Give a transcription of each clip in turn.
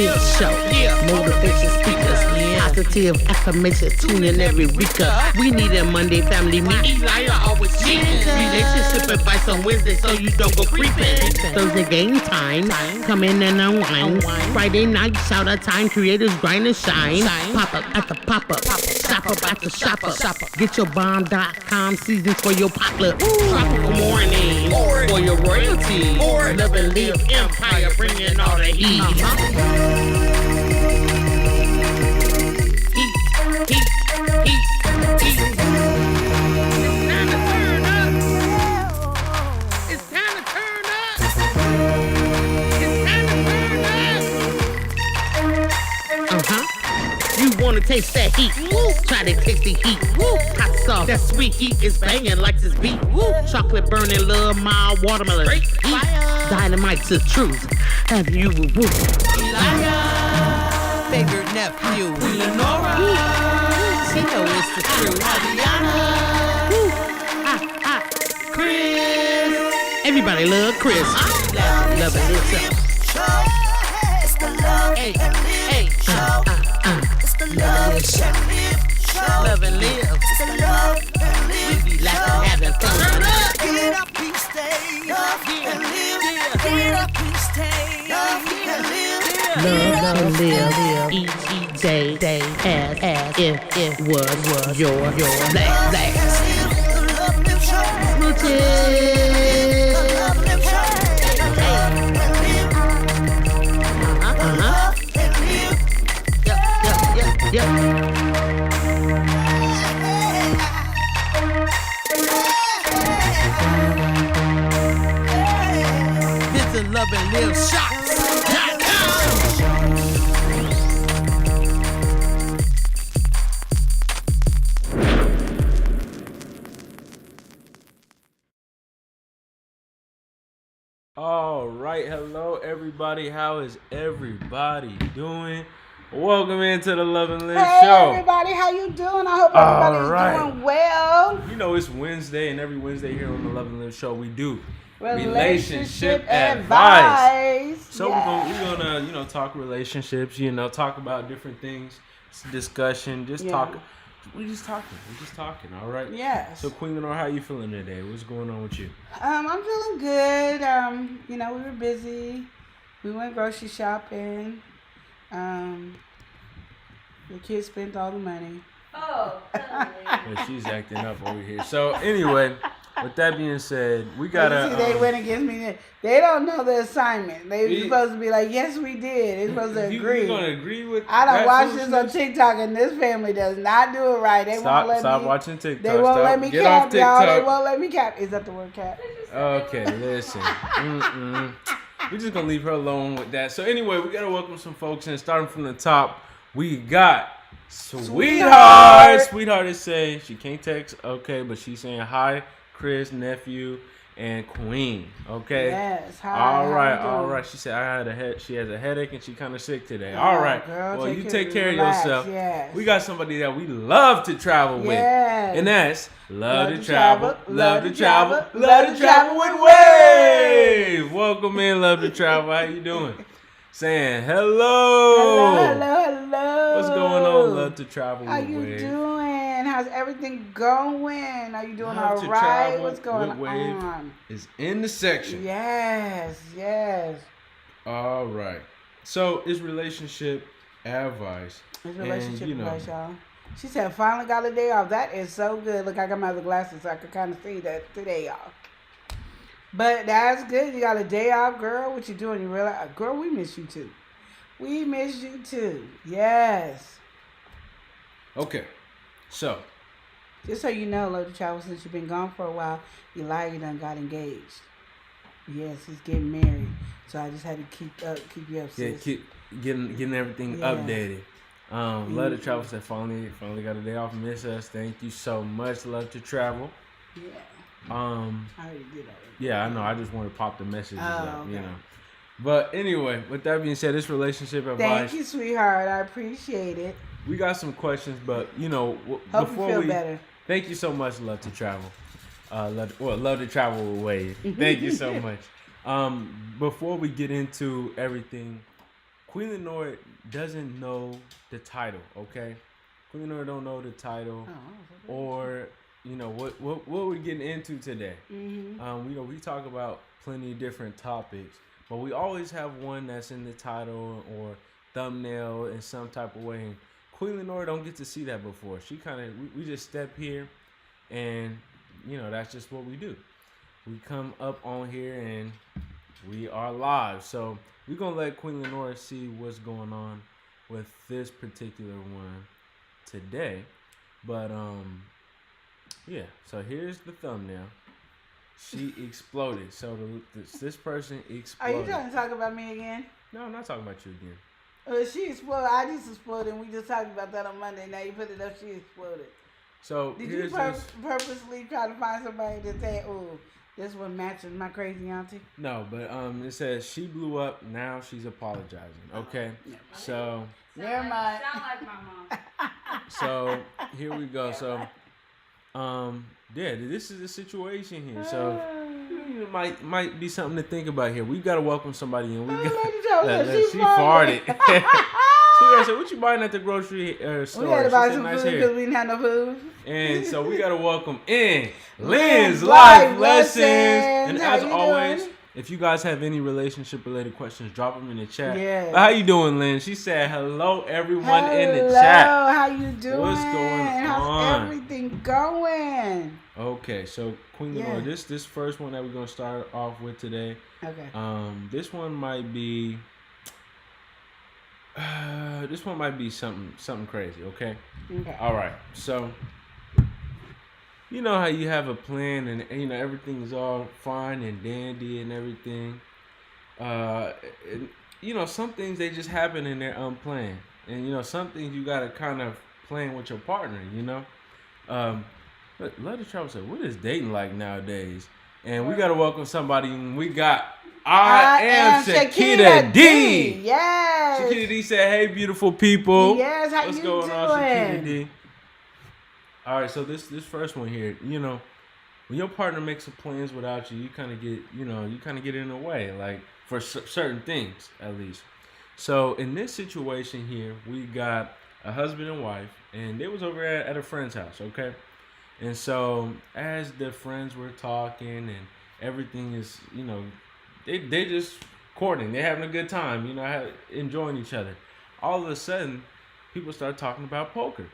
Live Show. Motivation speakers. Positive affirmations. Tune in every week. We need a Monday family meeting. Relationship advice on Wednesday so you don't go creeping. Thursday game time. Come in and unwind. Friday night shout out time. Creators grind and shine. Pop up at the pop up. Shop up at the shop up. Get your bomb.com seasons for your potluck. Tropical morning for your royalty. Love and live empire bringing all the heat. Wanna taste that heat? Woo. Try to taste the heat. Woo. Hot sauce. That sweet heat is banging like this beat. Woo. Chocolate burning, love, mild watermelon. Heat. Dynamite's the truth. Have you woo? Favorite nephew, Lenora. She know it's the truth. Chris. Everybody love Chris. Love it. It's the love and live show. Love and live. It's the love and live. We be laughing, having fun. Get up and stay. Love and live. Get up and stay. Love and live. Love and live. Each day as if it was your last. Yep. This is Love and Live Shots. All right, hello everybody. How is everybody doing? Welcome into the Love and Live Show. Hey everybody, how you doing? I hope everybody's doing well. You know it's Wednesday, and every Wednesday here on the Love and Live Show we do relationship advice. So we're gonna talk relationships, talk about different things, discussion, talking. We're just talking, all right? Yes. So Queen Lenore, how you feeling today? What's going on with you? I'm feeling good. We were busy. We went grocery shopping. The kids spent all the money. Oh, totally. She's acting up over here. So anyway, with that being said, we gotta. They went against me. They don't know the assignment. They supposed to be like, yes, we did. They're supposed to agree. You gonna agree with? I don't watch this on TikTok, and this family does not do it right. They won't let me. Stop watching TikTok. They won't let me Get cap, off TikTok. y'all. They won't let me cap. Is that the word cap? Okay, listen. We're just gonna leave her alone with that. So anyway, we gotta welcome some folks in. Starting from the top, we got Sweetheart. Sweetheart is saying she can't text, okay, but she's saying hi, Chris, nephew, and Queen. Okay. Yes. Hi. All right. She said she has a headache and she kind of sick today. All right. Girl, well, you take care of yourself. Yes. We got somebody that we love to travel with, and that's love to travel with Wave. Welcome in, Love to Travel. How you doing? Saying hello. Hello. What's going on, Love to Travel with Wave? How you doing? How's everything going? Are you doing all right? What's going on? Is in the section. Yes. All right. So it's relationship advice. It's relationship advice, y'all. She said, finally got a day off. That is so good. Look, I got my other glasses so I could kind of see that today, y'all. But that's good. You got a day off, girl. What you doing? You realize, girl, we miss you too. We miss you too. Yes. Okay. So. Just so you know, Love to Travel, since you've been gone for a while, Elijah done got engaged. Yes, he's getting married. So I just had to keep you up, sis. Yeah, keep getting everything updated. Love to Travel said finally got a day off. Miss us. Thank you so much. Love to Travel. Yeah. I already did that. Yeah, I know. I just want to pop the messages up, okay. But anyway, with that being said, this relationship advice. Thank you, sweetheart. I appreciate it. We got some questions, but Hope before you feel better. Thank you so much, Love to Travel. Love to Travel with Wade. Thank you so much. Before we get into everything, Queen Lenore doesn't know the title, okay? Queen Lenore don't know the title or, what we're getting into today. Mm-hmm. We talk about plenty of different topics, but we always have one that's in the title or thumbnail in some type of way. And Queen Lenore don't get to see that before. She we just step here and, that's just what we do. We come up on here and we are live. So we're going to let Queen Lenore see what's going on with this particular one today. But, yeah. So here's the thumbnail. She exploded. So this person exploded. Are you trying to talk about me again? No, I'm not talking about you again. She exploded. I just exploded, and we just talked about that on Monday. Now you put it up, she exploded. So did you purposely try to find somebody to say, "Oh, this one matches my crazy auntie"? No, but it says she blew up. Now she's apologizing. Okay, so never mind. Sound like my mom. So here we go. So yeah, this is the situation here. So it might be something to think about here. We gotta welcome somebody in. We got she farted. So I said, "What you buying at the grocery store?" We had to buy some nice food because we didn't have no food. And so we gotta welcome in Lynn's Life Lessons. And as always, if you guys have any relationship related questions, drop them in the chat. Yeah. How you doing, Lynn? She said, "Hello, everyone in the chat." Hello, how you doing? What's going on? How's everything going? Okay, so Queen Lenore, this first one that we're gonna start off with today. Okay. This one might be. This one might be something crazy. Okay. Okay. All right. So. You know how you have a plan and everything's all fine and dandy and everything. Some things they just happen and they're unplanned, and some things you gotta kind of plan with your partner. Let the travel say, what is dating like nowadays? And we gotta welcome somebody. We got I am Shakita D. Yes. Shakita D said, "Hey, beautiful people." Yes. How What's you going doing? on, Shakita D? All right, so this first one here, when your partner makes some plans without you, you kind of get in the way, like for certain things at least. So in this situation here, we got a husband and wife, and they was over at a friend's house, okay? And so as the friends were talking and everything is, they just courting, they having a good time, enjoying each other. All of a sudden, people start talking about poker,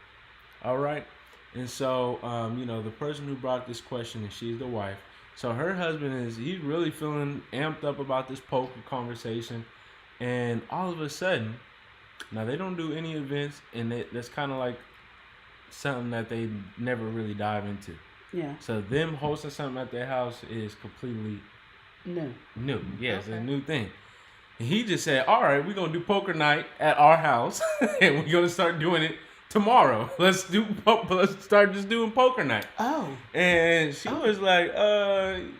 all right? And so, the person who brought this question, and she's the wife. So her husband he's really feeling amped up about this poker conversation. And all of a sudden, now they don't do any events, and that's kind of like something that they never really dive into. Yeah. So them hosting something at their house is completely new. Yeah, it's a new thing. And he just said, "All right, we're going to do poker night at our house, and we're going to start doing it tomorrow. Let's start just doing poker night." Oh. And she was like, and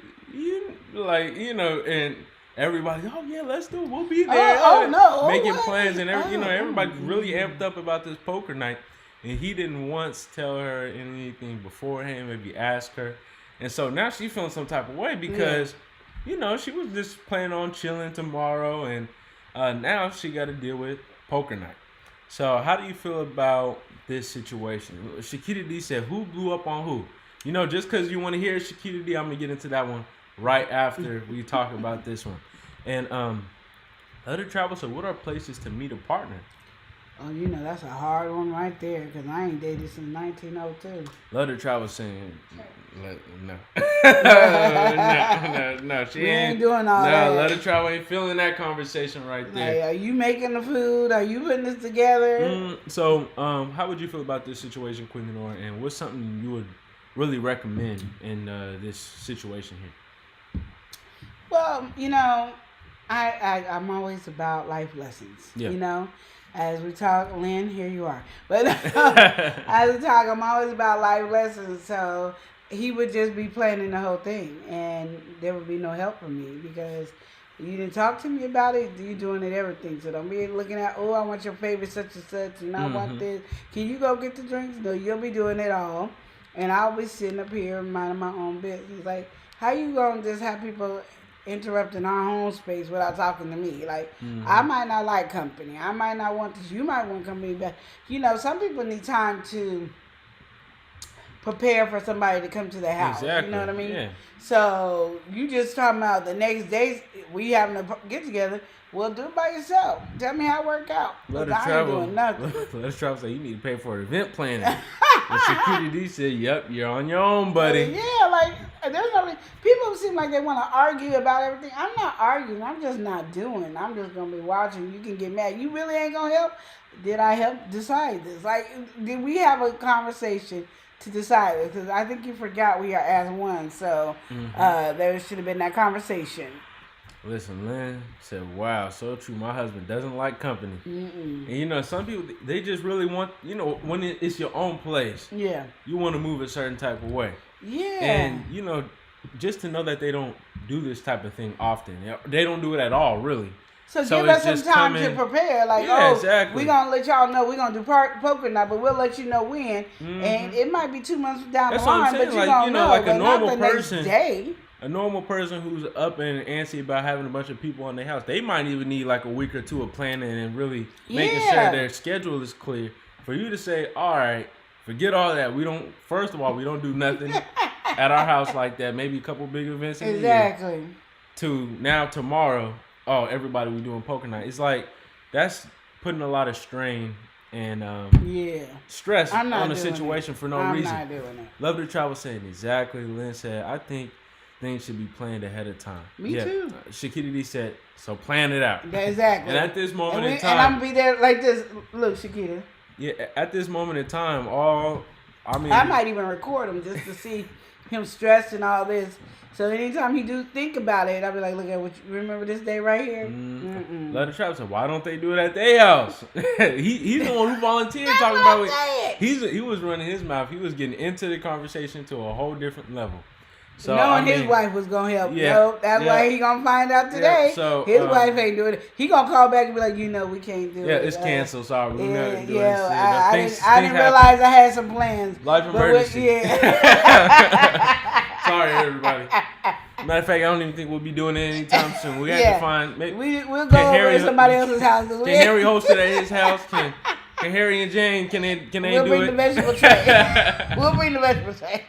everybody, "Oh yeah, let's do it. We'll be there." Making plans and everybody's really amped up about this poker night. And he didn't once tell her anything beforehand, maybe ask her. And so now she's feeling some type of way because, she was just planning on chilling tomorrow, and now she got to deal with poker night. So how do you feel about this situation? Shakita D said, "Who blew up on who?" Just because you want to hear Shakita D, I'm going to get into that one right after we talk about this one. And other travel said, "What are places to meet a partner?" Oh, that's a hard one right there because I ain't dated since 1902. Other travel saying, no. No, she ain't doing all that. No, Other travel ain't feeling that conversation right there. Hey, are you making the food? Are you putting this together? So, how would you feel about this situation, Queen Lenore, and what's something you would really recommend in this situation here? Well, I'm always about life lessons. Yeah. As we talk, Lynn, here you are. But as we talk, I'm always about life lessons. So he would just be planning the whole thing, and there would be no help from me because you didn't talk to me about it. You're doing it everything. So don't be looking at, "Oh, I want your favorite such and such, and I want this. Can you go get the drinks?" No, you'll be doing it all, and I'll be sitting up here minding my own business. Like, how you gonna just have people interrupting our home space without talking to me. Like, Mm-hmm. I might not like company. I might not want this. You might want company, but some people need time to prepare for somebody to come to their house. Exactly. You know what I mean? Yeah. So you just talking about the next day we having a get together. Well, do it by yourself. Tell me how it work out. Let Look, her I travel. ain't doing nothing. Let her travel. Say you need to pay for an event planning. And Security D said, "Yep, you're on your own, buddy." Yeah, like there's no people seem like they want to argue about everything. I'm not arguing. I'm just not doing. I'm just gonna be watching. You can get mad. You really ain't gonna help. Did I help decide this? Like, did we have a conversation to decide this? Because I think you forgot we are as one. So there should have been that conversation. Listen, Lynn said, "Wow, so true. My husband doesn't like company." And some people, they just really want, when it's your own place, Yeah. you want to move a certain type of way. Yeah. And just to know that they don't do this type of thing often. They don't do it at all, really. So give us some it's just time coming- to prepare. Like, Yeah, exactly. we're going to let y'all know we're going to do poker night, but we'll let you know when. And it might be 2 months down That's the what I'm line, saying. but you're Like, going to know. like a but normal not the person- next day. A normal person who's up and antsy about having a bunch of people in their house, they might even need like a week or two of planning and really making sure Yeah. their schedule is clear. For you to say, all right, forget all that. First of all, we don't do nothing at our house like that. Maybe a couple big events in the year. Exactly. To now tomorrow, everybody we doing poker night. It's like that's putting a lot of strain and stress I'm not on the doing situation for no I'm reason. not doing it. Love to travel saying exactly. Lynn said, I think things should be planned ahead of time. Me too. Shakita D said, so plan it out. Exactly. And at this moment in and I'm time, going to be there like this. Look, Shakita. yeah, at this moment in time, I might even record him just to see him stressed and all this. So anytime he do think about it, I'll be like, look at what you remember this day right here? Love the Trap said, why don't they do it at their house? He's the one who volunteered talking about it. He was running his mouth. He was getting into the conversation to a whole different level. So, knowing his wife was going to help. Yeah, Nope, that's why he going to find out today. Yeah, so, his wife ain't doing it. He going to call back and be like, we can't do it. Yeah, it's canceled. Sorry. We're not doing this. I didn't realize I had some plans. Life emergency. Sorry, everybody. Matter of fact, I don't even think we'll be doing it anytime soon. We have to find. We'll go over to somebody else's house. Can Harry host it at his house? Can Harry and Jane? Can they do it? We'll bring the vegetable tray. We'll bring the vegetable tray.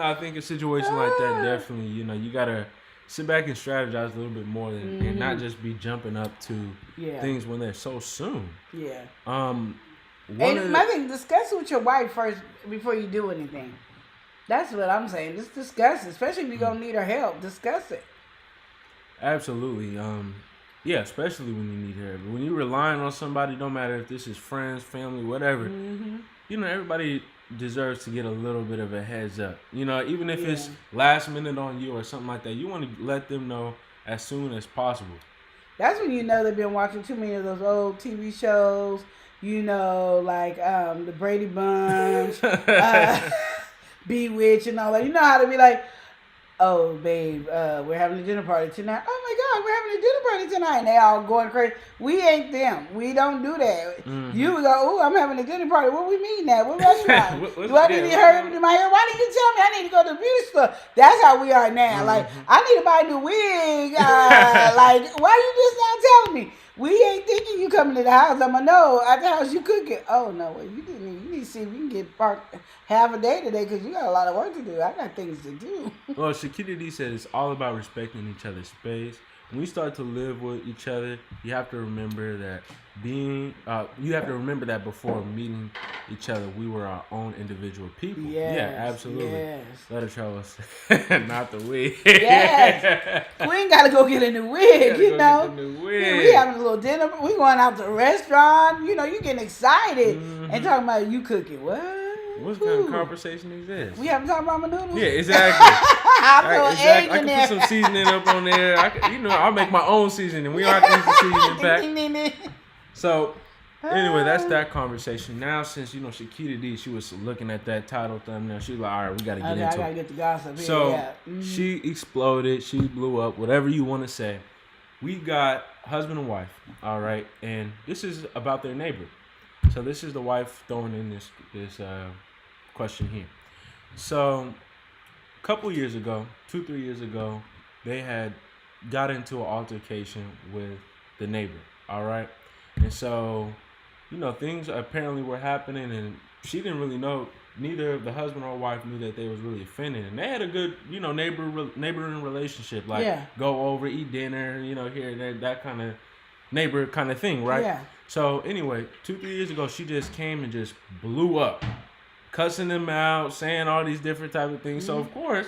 I think a situation like that definitely, you gotta sit back and strategize a little bit more and not just be jumping up to things when they're so soon. Yeah. My thing, discuss it with your wife first before you do anything. That's what I'm saying. Just discuss it, especially if you're gonna need her help. Discuss it. Absolutely. Yeah, especially when you need help. When you're relying on somebody, no matter if this is friends, family, whatever, everybody deserves to get a little bit of a heads up. Even if it's last minute on you or something like that, you want to let them know as soon as possible. That's when they've been watching too many of those old TV shows, like the Brady Bunch, Bewitched and all that. You know how to be like, oh, babe, we're having a dinner party tonight. Oh, my God, we're having a dinner party tonight. And they all going crazy. We ain't them. We don't do that. You go, oh, I'm having a dinner party. Where we meeting at? What restaurant? Do I need to hurry up and do my hair? Why didn't you tell me I need to go to the beauty store? That's how we are now. Like, I need to buy a new wig. Like, why you just not telling me? We ain't thinking you coming to the house. I'm going to know. At the house, you cooking. Oh, no. Well, you need to see if we can get parked half a day today because you got a lot of work to do. I got things to do. Well, Shakita D said it's all about respecting each other's space. When you start to live with each other, you have to remember that before meeting each other, we were our own individual people. Yes, yeah, absolutely. Yes. Let her show us. Not the wig. Yes. We ain't got to go get a new wig, Get the new wig. Yeah, we having a little dinner. We going out to a restaurant. You getting excited and talking about you cooking. What? What kind of conversation is this? We haven't talked about my noodles? Yeah, exactly. I feel egg I in can there. put some seasoning up on there. I'll make my own seasoning. We don't have to use the seasoning pack. So, anyway, that's that conversation. Now, since, Shakita D, she was looking at that title thumbnail, she was like, all right, we got to get into it. I got to get the gossip here. So, she exploded. She blew up, whatever you want to say. We got husband and wife, all right? And this is about their neighbor. So, this is the wife throwing in this question here. So, couple years ago, 2-3 years ago, they had got into an altercation with the neighbor. All right, and so things apparently were happening, and she didn't really know. Neither the husband or wife knew that they was really offending, and they had a good neighboring relationship. Like go over, eat dinner, here and there, that kind of neighbor kind of thing, right? Yeah. So anyway, 2-3 years ago, she just came and just blew up, cussing them out, saying all these different type of things. Mm-hmm. So of course,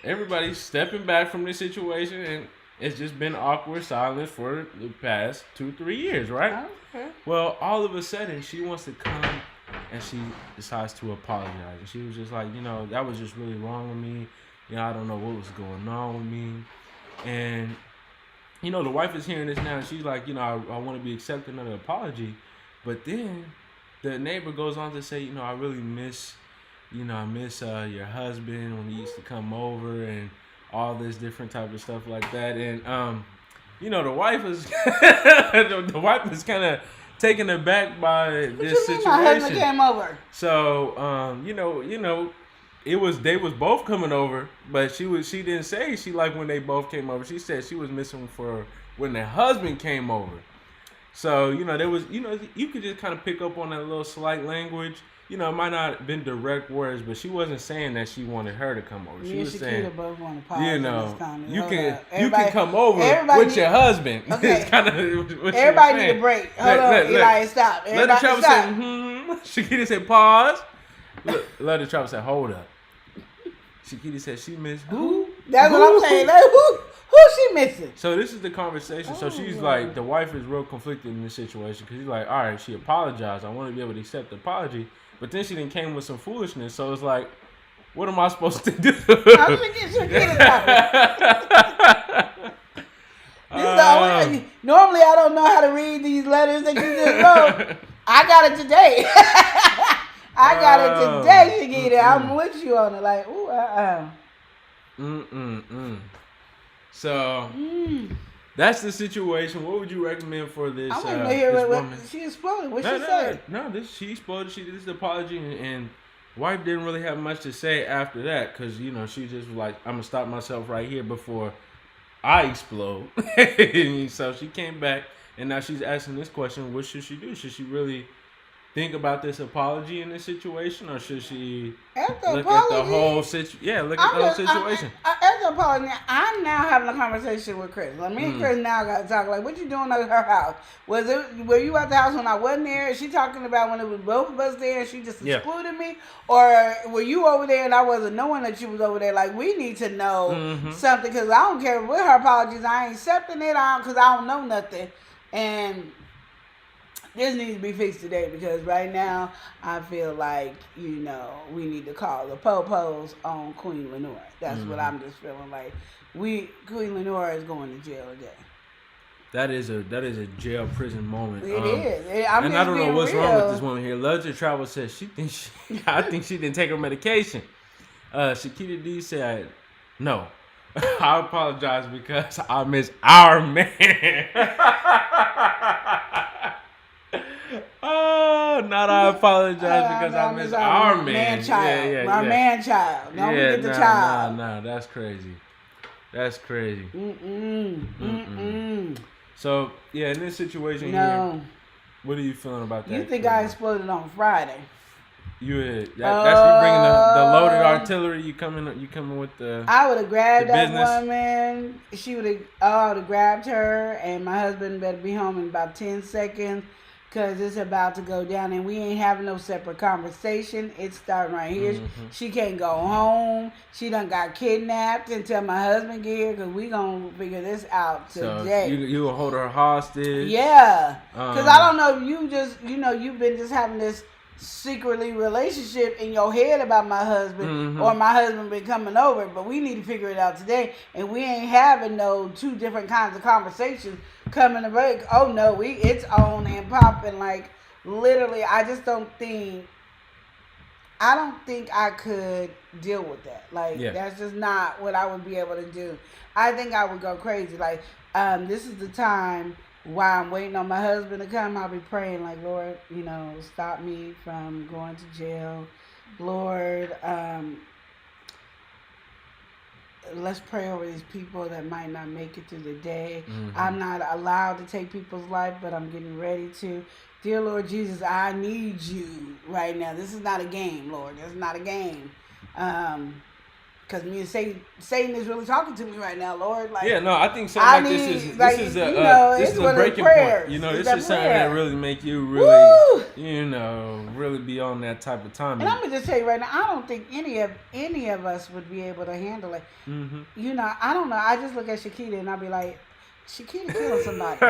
everybody's stepping back from this situation, and it's just been awkward silence for the past 2-3 years, right? Okay. Well, all of a sudden, she wants to come and she decides to apologize. And she was just like, that was just really wrong with me. I don't know what was going on with me. And the wife is hearing this now, and she's like, I want to be accepting of the apology. But then the neighbor goes on to say, I really miss, I miss your husband when he used to come over and all this different type of stuff like that. And, the wife is, the wife is kind of taken aback by this situation. My husband came over. So, they was both coming over, but she didn't say she liked when they both came over. She said she was missing for when the husband came over. So, there was, you could just kind of pick up on that little slight language. It might not have been direct words, but she wasn't saying that she wanted her to come over. She was saying, both want to pause you can come over with your husband. Okay. It's kind of what everybody need a break. Hold on, Eli, stop. Let the Travis say, Shakita said, pause. Let the Travis say, hold up. Shakita said, she missed who? That's what I'm saying. Like, who she missing? So this is the conversation. So she's like, the wife is real conflicted in this situation because he's like, all right, she apologized. I want to be able to accept the apology. But then she then came with some foolishness. So it's like, what am I supposed to do? I'm going to get Shakita normally I don't know how to read these letters that you just wrote. I got it today. I got it today, Shakita. I'm with you on it. Like, So, that's the situation. What would you recommend for this? I want to hear what she exploded. What she said? No, she exploded. She did this apology, and wife didn't really have much to say after that because, she just was like, I'm going to stop myself right here before I explode. So she came back, and now she's asking this question, what should she do? Should she really think about this apology in this situation, or should she look at the whole situation? Yeah, look at the whole situation. As an apology, I'm now having a conversation with Chris. Like, me and Chris now got to talk. Like, what you doing at her house? Were you at the house when I wasn't there? Is she talking about when it was both of us there and she just excluded me? Or were you over there and I wasn't knowing that you was over there? Like, we need to know something, because I don't care what her apologies. I ain't accepting it because I don't know nothing. And this needs to be fixed today, because right now I feel like, we need to call the po-pos on Queen Lenore. That's what I'm just feeling like. Queen Lenore is going to jail today. That is a jail prison moment. It is. And I don't know what's wrong with this woman here. Love Travel says I think she didn't take her medication. Shakita D said, no. I apologize because I miss our man. Oh, not I apologize because I miss our man. Child. Our man child. Don't forget the child. No, that's crazy. That's crazy. So, in this situation here, what are you feeling about that? You think I exploded on Friday? That's you bringing the loaded artillery. You coming with the. I would have grabbed that woman. I would have grabbed her, and my husband better be home in about 10 seconds. Because it's about to go down, and we ain't having no separate conversation. It's starting right here. She can't go home. She done got kidnapped until my husband get here, because we going to figure this out today. So you will hold her hostage? Yeah. Because I don't know if you just, you've been just having this secretly relationship in your head about my husband, or my husband been coming over, but we need to figure it out today, and we ain't having no two different kinds of conversations coming to break. Oh no, it's on and popping. Like, literally, I don't think I could deal with that. Like, that's just not what I would be able to do. I think I would go crazy. Like, this is the time while I'm waiting on my husband to come, I'll be praying like, Lord, stop me from going to jail. Lord, let's pray over these people that might not make it through the day. Mm-hmm. I'm not allowed to take people's life, but I'm getting ready to. Dear Lord Jesus, I need you right now. This is not a game, Lord. This is not a game. Because me and Satan is really talking to me right now, Lord. Like, yeah, no, I think something like this is a breaking point. You know, this is something that really make you really, really be on that type of time. And I'm gonna just tell you right now, I don't think any of us would be able to handle it. Mm-hmm. You know, I don't know. I just look at Shakita and I'll be like, Shakita killing somebody.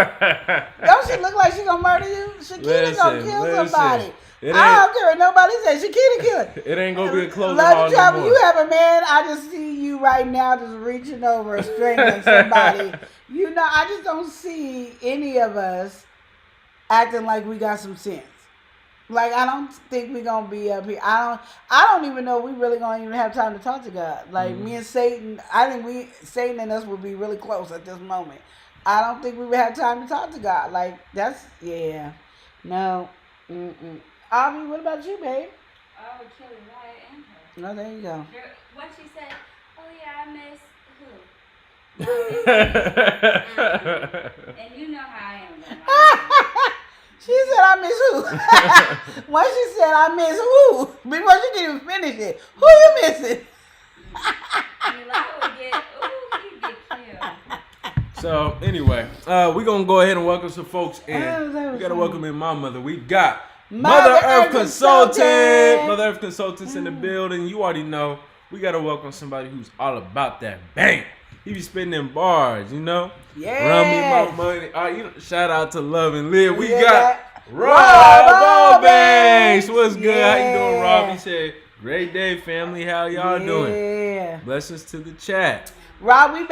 Don't she look like she gonna murder you? Shakita gonna kill somebody. I don't care what nobody says. Shakita killing. It ain't gonna be a close Love call no more. You have a man. I just see you right now, just reaching over, strangling somebody. You know, I just don't see any of us acting like we got some sense. Like, I don't think we're gonna be up here. I don't even know if we really gonna even have time to talk to God. Like, me and Satan, I think Satan and us would be really close at this moment. I don't think we would have time to talk to God. Like, no. Aubrey, what about you, babe? I would kill Uriah and her. No, there you go. When she said, "Oh yeah, I miss who?" And you know how I am. She said, "I miss who?" Once she said, "I miss who?" Before she can even finish it, who you missing? Uriah would he'd get killed. So anyway, we're gonna go ahead and welcome some folks in. We gotta welcome in my mother. We got Mother Earth Consultant. Mother Earth Consultants in the building. You already know. We gotta welcome somebody who's all about that bank. He be spitting them bars, you know. Yeah. Run me my money. Shout out to Love and Live. We got Rob Banks. What's good? Yeah. How you doing, Rob? He said, "Great day, family. How y'all doing?" Yeah. Blessings to the chat. Rob, we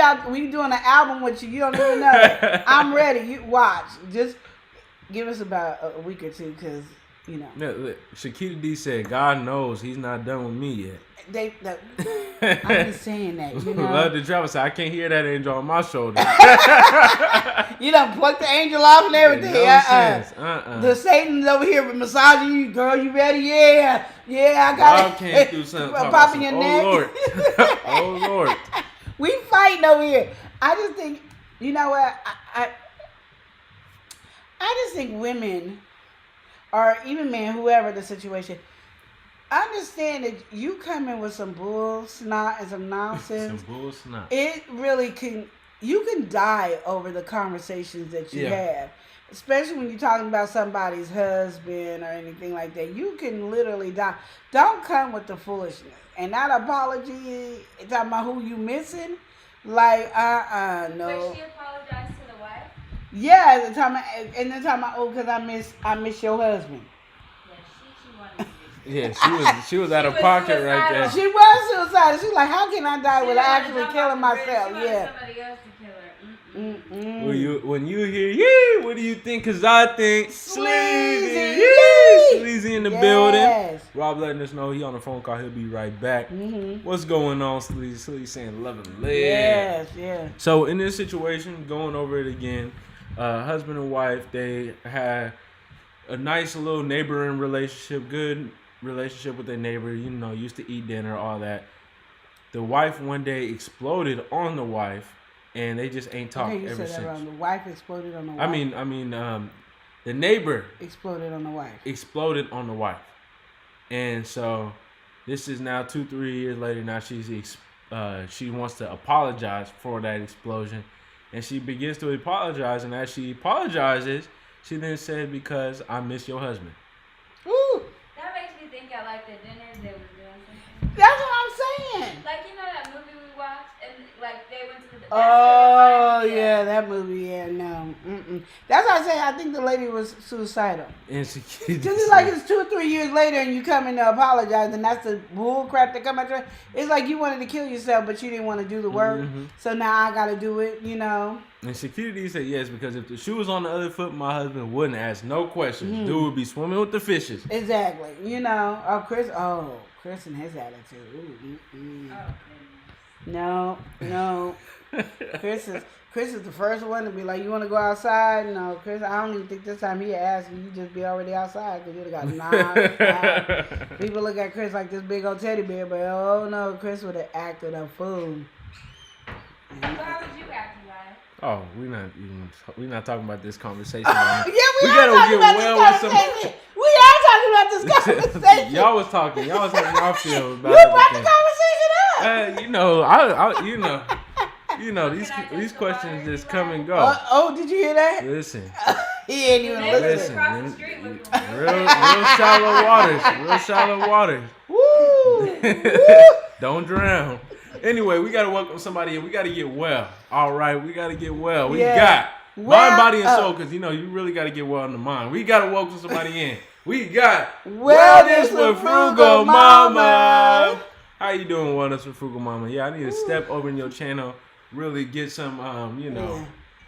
doing an album with you. You don't even know it. I'm ready. You watch. Just give us about a week or two, because you know. Look, Shakita D said, "God knows He's not done with me yet." I'm just saying that. You know. Love the travel. So I can't hear that angel on my shoulder. You done plucked the angel off and everything. No sense. The Satan's over here massaging you, girl. You ready? Yeah, I got Rob it. came through something. Popping your neck. Oh Lord. Oh Lord. We fighting over here. I just think, you know what? I just think women, or even men, whoever the situation, understand that you come in with some bull snot and some nonsense. Some bull snot. It really can. You can die over the conversations that you have, especially when you're talking about somebody's husband or anything like that. You can literally die. Don't come with the foolishness. And that apology, talking about who you missing, like, no. Wait, she apologized to the wife? Yeah, the time, and then talking about, because I miss your husband. Yeah, she wanted to Yeah, she was out of pocket right there. She was suicidal. She's like, how can I die without actually killing myself? She wanted somebody else to kill her. When you hear, yeah, what do you think? Because I think Sleazy. Sleazy in the building. Rob letting us know he on the phone call. He'll be right back. What's going on, Sleazy? Sleazy saying love and live. Yes. So in this situation, going over it again, husband and wife, they had a nice little neighboring relationship, good relationship with their neighbor, you know, used to eat dinner, all that. The wife one day exploded on the wife, and they just ain't talked ever since. The wife exploded on the wife. I mean, the neighbor exploded on the wife. Exploded on the wife, and so this is now 2-3 years later. Now she wants to apologize for that explosion, and she begins to apologize. And as she apologizes, she then said, "Because I miss your husband." Ooh. That makes me think I like the dinner they were doing something. That's what I'm saying. Like, you know that movie we watched, and like they went to the. Oh yeah, that movie. Yeah, no. That's why I say I think the lady was suicidal. And she Just it's like it's 2 or 3 years later, and you come in to apologize, and that's the bull crap that come out your. It's like you wanted to kill yourself, but you didn't want to do the work. So now I got to do it. You know. And Security said yes, because if the shoe was on the other foot, my husband wouldn't ask no questions. Dude would be swimming with the fishes. Exactly. You know. Chris and his attitude. No. Chris is the first one to be like, you want to go outside? No, Chris, I don't even think this time he asked you. You just be already outside because you'd have got knocked. People look at Chris like this big old teddy bear, but oh no, Chris would have acted a fool. Why would you act, Eli? Oh, we're not talking about this conversation. Right now. Yeah, we gotta are talking get about well this with conversation. We are talking about this conversation. Y'all was talking y'all feel about You brought the everything. conversation up. You know, these questions just come and go. Did you hear that? Listen, He ain't even Neighbors listening. across the street looking for real shallow waters. Woo! Don't drown. Anyway, we gotta welcome somebody and we gotta get well. All right, we gotta get well. We got mind, body, and soul, because you really gotta get well in the mind. We gotta welcome somebody in. We got Wellness with Frugal Mama. How you doing, Wellness with Frugal Mama? Yeah, I need to step over in your channel, really get some,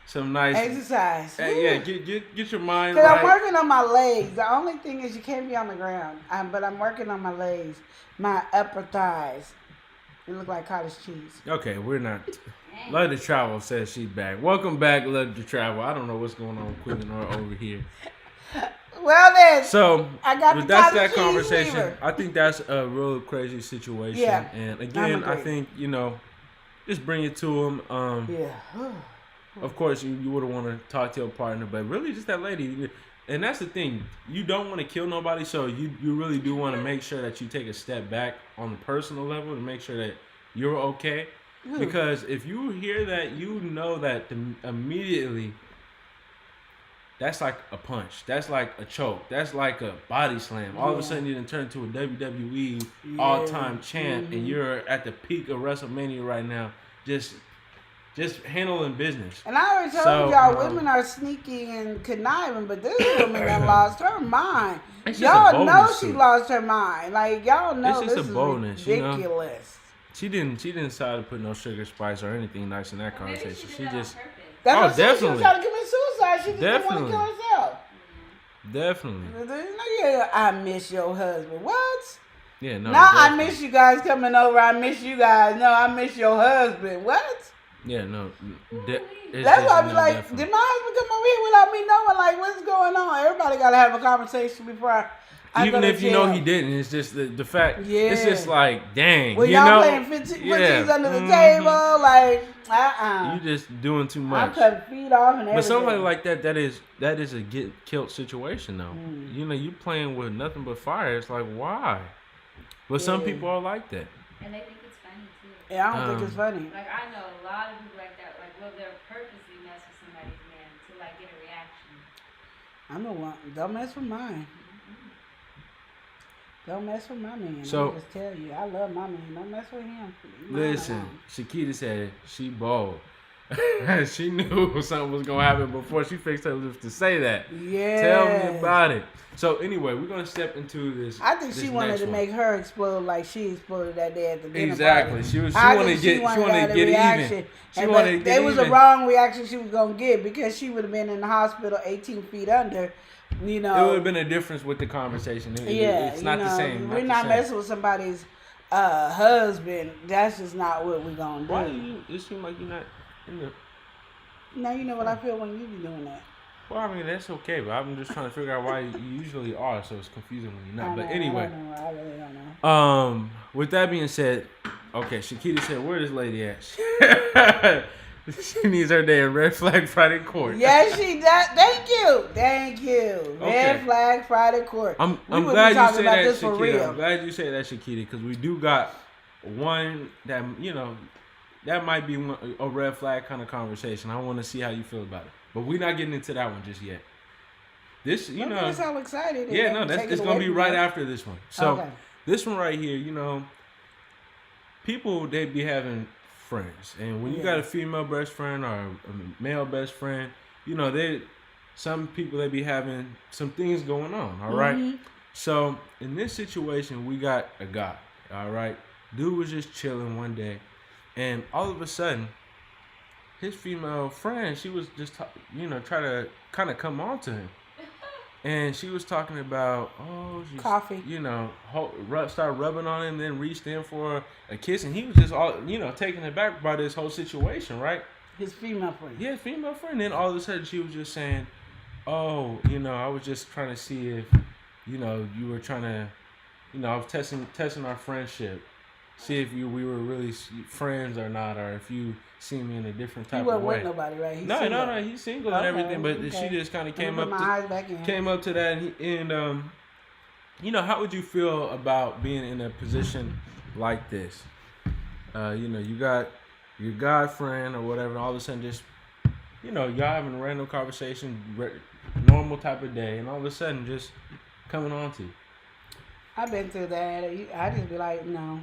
some nice exercise. Hey, get your mind Because right. I'm working on my legs. The only thing is you can't be on the ground. But I'm working on my legs, my upper thighs. It look like cottage cheese. Okay, we're not. Love to Travel says she's back. Welcome back, Love to Travel. I don't know what's going on with Queen or over here. Well then, So I got that's the that cheese conversation. fever. I think that's a real crazy situation. Yeah, And again, I agree. think just bring it to him. Yeah. Of course, you would want to talk to your partner, but really just that lady. And that's the thing. You don't want to kill nobody, so you really do want to make sure that you take a step back on the personal level to make sure that you're okay. Because if you hear that, you know that immediately that's like a punch. That's like a choke. That's like a body slam. All of a sudden, you done turn into a WWE all-time champ, and you're at the peak of WrestleMania right now. Just handling business. And I already told y'all, women are sneaky and conniving, but this woman done lost her mind. Y'all know she lost her mind. Like, y'all know it's just this a is boldness, ridiculous. She didn't decide to put no sugar, spice, or anything nice in that Maybe conversation. she She did that on just purpose. That's Oh, what she was definitely. trying to commit suicide. She just didn't want to kill Definitely. herself. definitely. Yeah, I miss your husband. What? Yeah, no. Now I definitely. miss you guys coming over. I miss you guys. No, I miss your husband. What? Yeah, no. That's why I be like, did my husband come over here without me knowing? Like, what's going on? Everybody got to have a conversation before I Even go to if you know jail. he didn't, it's just the fact. Yeah. It's just like, dang. When you y'all know? playing 15 Yeah. under the table, like, You just doing too I'm much. cutting feet off and everything. But somebody like that is a get killed situation though. Mm. You playing with nothing but fire. It's like, why? But some Yeah. people are like that. And they think it's funny too. Yeah, I don't think it's funny. Like I know a lot of people like that. Like, well, they'll purposely mess with somebody's man to like get a reaction. I'm the one. Don't mess with mine. Don't mess with my man. So- I just tell you, I love my man. Don't mess with him. Leave mine Listen, alone. Shakita said she bold. She knew something was gonna happen before she fixed her lips to say that. Yeah. Tell me about it. So anyway, we're gonna step into this. I think she this wanted next to one. make her explode like she exploded that day at the dinner Exactly. party. She I wanted think to get even. reaction. She And wanted to but get it was even. a wrong reaction she was gonna get because she would have been in the hospital 18 feet under. You know, It would have been a difference with the conversation. It's not the same. We're not messing with somebody's husband. That's just not what we're gonna do. Why do you? It seems like you're not in the. Now you know what I feel when you be doing that. Well, I mean that's okay, but I'm just trying to figure out why you usually are, so it's confusing when you're not. But anyway, I really don't know. with that being said, okay, Shakita said, "Where this lady at?" She needs her day in Red Flag Friday court. Yes, she does. Thank you. Red Okay. Flag Friday court. I'm We would be glad you talking say about that, this for Shakita. real. I'm glad you say that, Shakita, because we do got one that that might be a red flag kind of conversation. I want to see how you feel about it, but we're not getting into that one just yet. This, Don't get us all excited. yeah, and no, take it it's away gonna be from right us. after this one. So Okay. this one right here, people they be having friends, and when you got a female best friend or a male best friend, some people they be having some things going on. All right. Mm-hmm. So in this situation, we got a guy. All right, dude was just chilling one day, and all of a sudden, his female friend, she was just try to kind of come on to him. And she was talking about, Coffee. Start rubbing on him, then reached in for a kiss, and he was just all, taken aback by this whole situation, right? His female friend. Yeah, female friend. Then all of a sudden, she was just saying, "Oh, I was just trying to see if, you were trying to, I was testing our friendship, see if we were really friends or not, or if you see me in a different He type wasn't of way. with nobody, right? He's No, single. he's single and everything, but she just kind of came up to that, and you know, how would you feel about being in a position like this? You know, you got your guy friend or whatever, and all of a sudden just, you know, y'all having a random conversation, normal type of day, and all of a sudden just coming on to you. I've been through that. I just be like, no,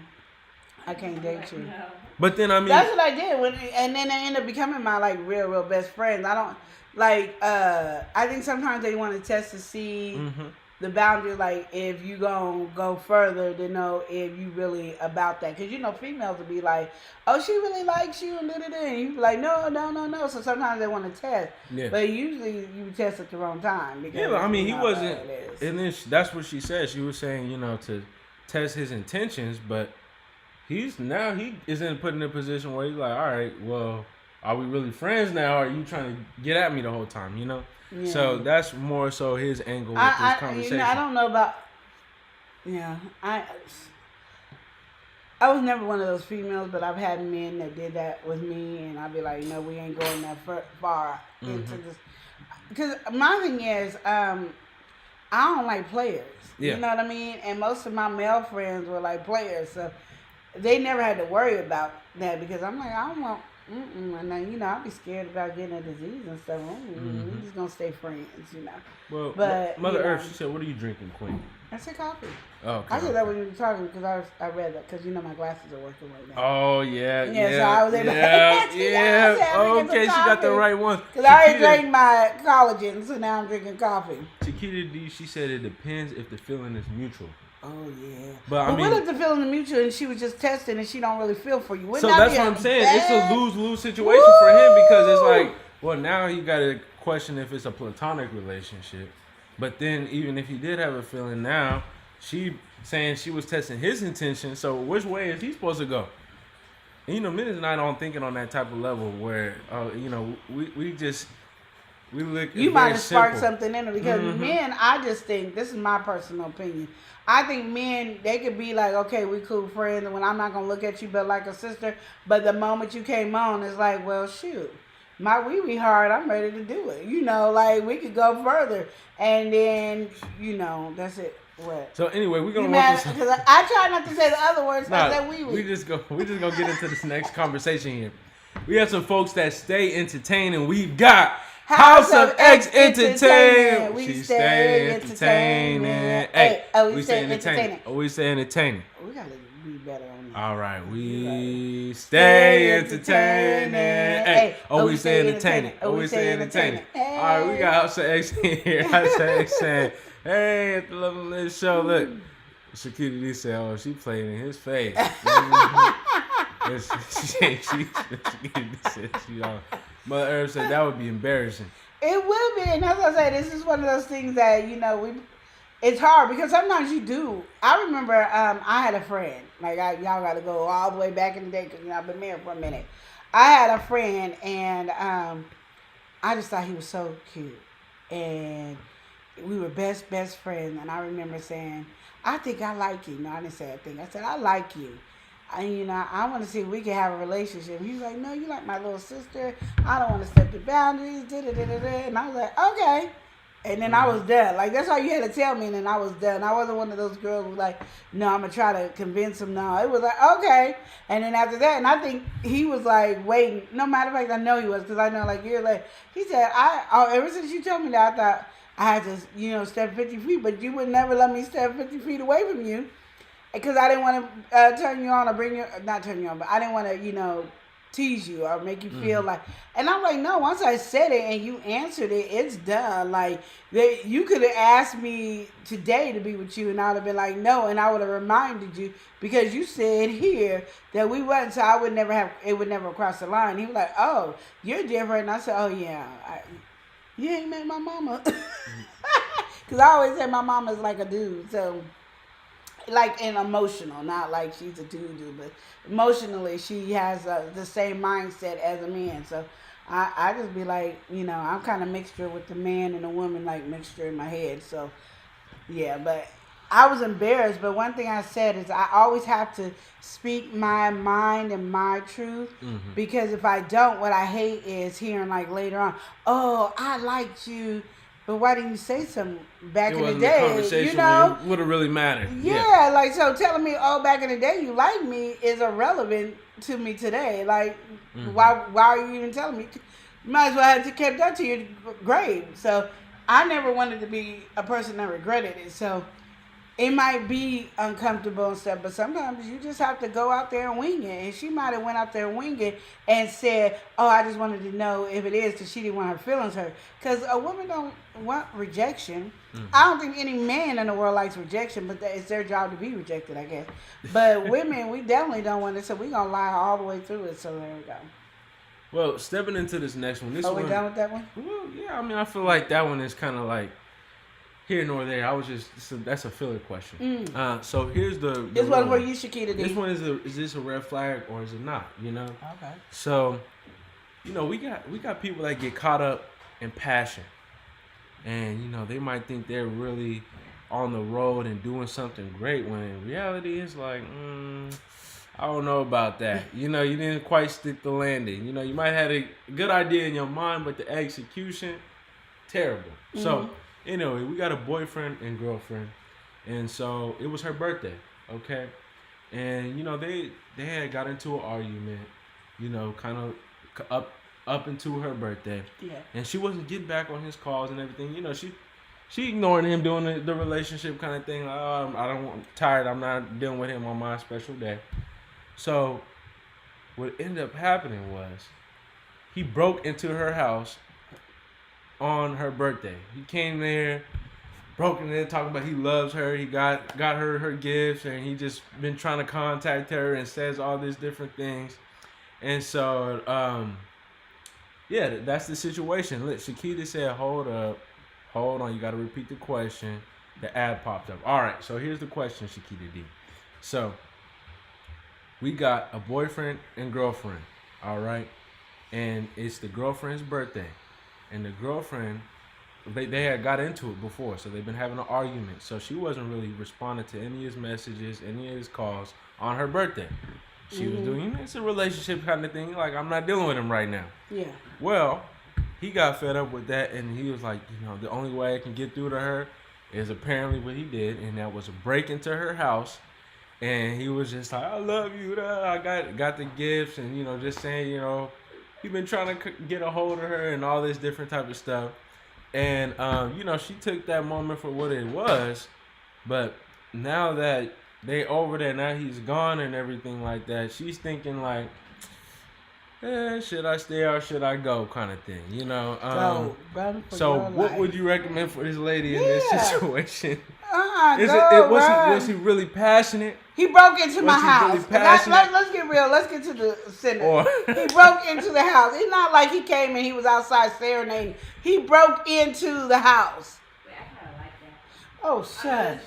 I can't date you. No. But then, I mean, That's what I did, and then they end up becoming my like real best friends. I don't like. I think sometimes they want to test to see the boundary, like if you gonna go further to know if you really about that. Because you know, females will be like, oh, she really likes you, and and you be like, no. So sometimes they want to test, but usually you test at the wrong time. Because but I mean, he wasn't. And And then that's what she said. She was saying, you know, to test his intentions, but he isn't put in a position where he's like, all right, well, are we really friends now? Or are you trying to get at me the whole time? You know. Yeah. So that's more so his angle with this conversation. You know, I don't know about. Yeah, I was never one of those females, but I've had men that did that with me, and I'd be like, no, we ain't going that far into this. Because my thing is, I don't like players. Yeah. You know what I mean? And most of my male friends were like players, so they never had to worry about that because I'm like, I don't want. And then, you know, I'll be scared about getting a disease and stuff. We're just gonna stay friends, you know. Well, but Mother Earth, she said, "What are you drinking, Queen?" I said coffee. Oh, okay. I said that when you were talking because I read that because you know my glasses are working right now. Oh yeah. So I was able to Okay, she got the right one. Because I already drank my collagen, so now I'm drinking coffee. Chiquita D, she said it depends if the feeling is mutual. Oh yeah, but I mean, what if the feeling is mutual and she was just testing and she don't really feel for you? So that's what I'm saying. It's a lose-lose situation for him because it's like, well, now you got to question if it's a platonic relationship. But then even if he did have a feeling, now she saying she was testing his intention. So which way is he supposed to go? And, you know, men and I don't thinking on that type of level where, you know, we look. You might have sparked something in it because men, I just think this is my personal opinion. I think men, they could be like, okay, we cool friends, and when I'm not gonna look at you but like a sister. But the moment you came on, it's like, well, shoot, my wee hard, I'm ready to do it. You know, like we could go further, and then you know, that's it. What? So anyway, we're gonna watch this. Because I try not to say the other words. I said wee. We just gonna get into this next conversation here. We have some folks that stay entertaining. We've got House of X Entertainment. We stay entertaining. Hey, we stay entertaining. We stay entertaining. We gotta be better on that. All right, we stay entertaining. Hey, we stay entertaining. We stay entertaining. All right, we got House of X in here. House of X saying, "Hey, at the Love and Live show, look." Shakita D said, "Oh, she played in his face." Mother Earth said that would be embarrassing. It will be, and as I say, this is one of those things that it's hard because sometimes you do. I remember I had a friend, like y'all got to go all the way back in the day because I've been married for a minute. I had a friend, and I just thought he was so cute, and we were best friends. And I remember saying, "I think I like you." No, I didn't say I think. I said I like you. And, I want to see if we can have a relationship. He was like, no, you like my little sister. I don't want to step the boundaries. And I was like, okay. And then I was done. Like, that's all you had to tell me, and then I was done. I wasn't one of those girls who was like, no, I'm going to try to convince him. No, it was like, okay. And then after that, and I think he was like waiting. No matter of fact, I know he was because I know like years later. He said, ever since you told me that, I thought I had to, step 50 feet, but you would never let me step 50 feet away from you. Because I didn't want to turn you on or not turn you on, but I didn't want to, tease you or make you feel like. And I'm like, no, once I said it and you answered it, it's done. Like, you could have asked me today to be with you, and I would have been like, no, and I would have reminded you because you said here that we wasn't, so it would never cross the line. He was like, oh, you're different. And I said, oh, yeah, you ain't met my mama. Because I always say my mama's like a dude, so. Like in emotional, not like she's a dude, but emotionally she has the same mindset as a man. So I just be like, I'm kind of mixture with the man and the woman, like mixture in my head. So yeah, but I was embarrassed, but one thing I said is I always have to speak my mind and my truth, because if I don't, what I hate is hearing like later on, oh, I liked you, but why didn't you say something back in the day? A conversation You know, would have really mattered. yeah, like so telling me, oh, back in the day you liked me is irrelevant to me today. Like, why are you even telling me? You might as well have kept that to your grave. So I never wanted to be a person that regretted it. So it might be uncomfortable and stuff, but sometimes you just have to go out there and wing it. And she might have went out there and wing it and said, oh, I just wanted to know if it is, because she didn't want her feelings hurt. Because a woman don't want rejection. I don't think any man in the world likes rejection, but it's their job to be rejected, I guess. But women, we definitely don't want it, so we're going to lie all the way through it. So there we go. Well, stepping into this next one. We done with that one? Well, yeah, I mean, I feel like that one is kind of like here nor there. That's a filler question. So here's the this one for you, Shakita D. This one is this a red flag or is it not? You know. Okay. So, you know, we got people that get caught up in passion, and you know they might think they're really on the road and doing something great when in reality it's like, I don't know about that. You know, you didn't quite stick the landing. You know, you might have a good idea in your mind, but the execution, terrible. So. Anyway, we got a boyfriend and girlfriend, and so it was her birthday, okay? And, you know, they had got into an argument, you know, kind of up into her birthday. Yeah. And she wasn't getting back on his calls and everything. You know, she ignoring him, doing the relationship kind of thing. Like, oh, I'm tired. I'm not dealing with him on my special day. So what ended up happening was he broke into her house on her birthday. He came there, broke in there, talking about he loves her. He got her gifts, and he just been trying to contact her and says all these different things. And so, yeah, that's the situation. Look, Shakita said, hold on, you got to repeat the question. The ad popped up. All right, so here's the question, Shakita D. So, we got a boyfriend and girlfriend, all right? And it's the girlfriend's birthday. And the girlfriend, they had got into it before, so they've been having an argument. So she wasn't really responding to any of his messages, any of his calls on her birthday. She was doing, it's a relationship kind of thing. Like, I'm not dealing with him right now. Yeah. Well, he got fed up with that, and he was like, you know, the only way I can get through to her is apparently what he did, and that was a break into her house. And he was just like, I love you. I got the gifts, and, you know, just saying, you know, he's been trying to get a hold of her and all this different type of stuff. And, you know, she took that moment for what it was. But now that they over there, now he's gone and everything like that, she's thinking like, should I stay or should I go kind of thing, you know? So what would you recommend for this lady in this situation? Was he really passionate? He broke into my house. Really let's get real. Let's get to the center. He broke into the house. It's not like he came and he was outside serenading. He broke into the house. Oh, shut.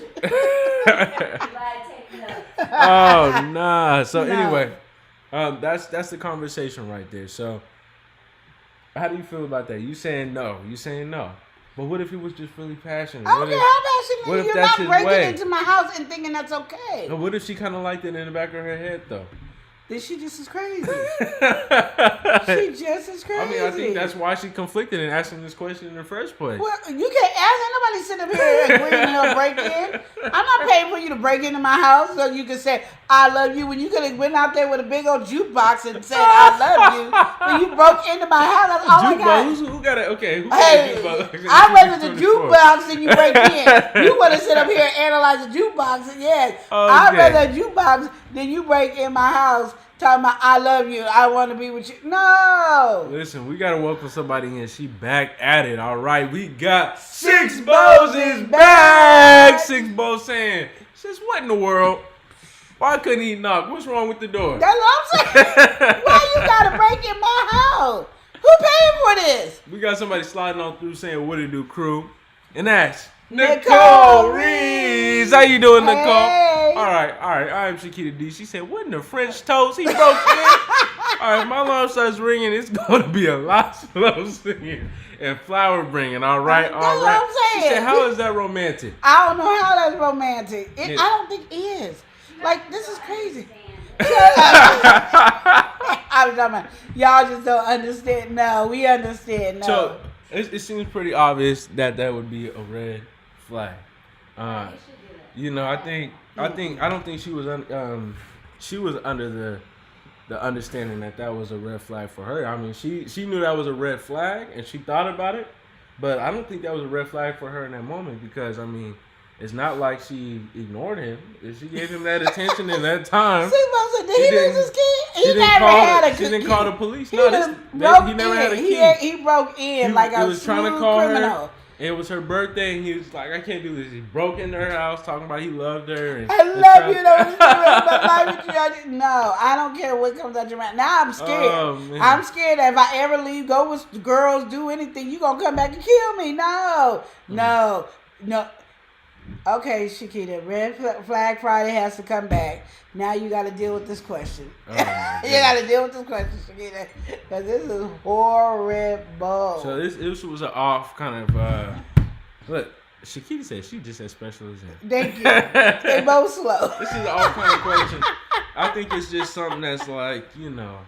Oh, nah. So anyway, that's the conversation right there. So how do you feel about that? You saying no. But what if he was just really passionate? I don't care how passionate. You're not breaking into my house and thinking that's okay. But what if she kind of liked it in the back of her head, though? Then she just as crazy. She just as crazy. I mean, I think that's why she conflicted in asking this question in the first place. Well, you can't ask. Ain't nobody sitting up here agreeing to break in. I'm not paying for you to break into my house so you can say, I love you. When you could have went out there with a big old jukebox and said, I love you. When you broke into my house, that's all I got. Who got it? Okay. Who hey, I'd rather the jukebox than you break in. You want to sit up here and analyze the jukebox. And yes, okay. I'd rather a jukebox than you break in my house talking about, I love you, I want to be with you. No. Listen, we got to welcome somebody in. She back at it, all right? We got Six Bows is back. Six Bows saying, sis, what in the world? Why couldn't he knock? What's wrong with the door? That's what I'm saying. Why you got to break in my house? Who paid for this? We got somebody sliding on through saying, what it do, crew? And that's Nicole Reeves. How you doing, Nicole? All right. I'm Shakita D. She said, what in the French toast? He broke in. All right, if my alarm starts ringing, it's going to be a lot slow singing and flower bringing. All right, all That's right. what I'm She saying. said, "How is that romantic?" I don't know how that's romantic. Yeah. I don't think it is. Like, this is crazy. I was talking about, y'all just don't understand. No, we understand. No. So it seems pretty obvious that would be a red flag. You know, I don't think she was she was under the understanding that was a red flag for her. I mean, she knew that was a red flag and she thought about it, but I don't think that was a red flag for her in that moment because I mean, it's not like she ignored him. If she gave him that attention in that time. See, Mom said, did he lose his kid? He never had a good She didn't call the police. He No, broke he never in. had a key. He broke in like a was trying to smooth call criminal. her. It was her birthday, and he was like, "I can't do this." He broke into her house, talking about he loved her. And I love you. No, I don't care what comes out your mouth. Now I'm scared. Oh, man. I'm scared that if I ever leave, go with girls, do anything, you gonna come back and kill me. No. Okay, Shakita, Red Flag Friday has to come back. Now you got to deal with this question. Oh, you got to deal with this question, Shakita, because this is horrible. So this was an off kind of. Look, Shakita said she just as special as him. Thank you. They both slow. This is an off kind of question. I think it's just something that's like, you know,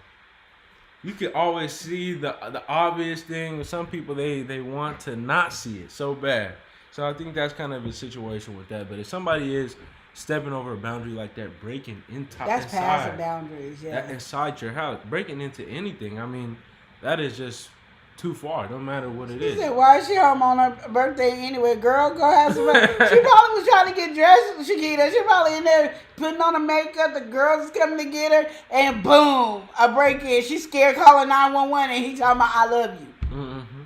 you can always see the obvious thing. Some people they want to not see it so bad. So I think that's kind of a situation with that. But if somebody is stepping over a boundary like that, breaking that's passing boundaries, yeah. Inside your house, breaking into anything, I mean, that is just too far. Don't matter what it is. She said, "Why is she home on her birthday anyway? Girl, go have some fun." She probably was trying to get dressed, Shakita. She probably in there putting on the makeup. The girls is coming to get her, and boom, a break in. She's scared, calling 911, and he talking about, "I love you." Mm-hmm.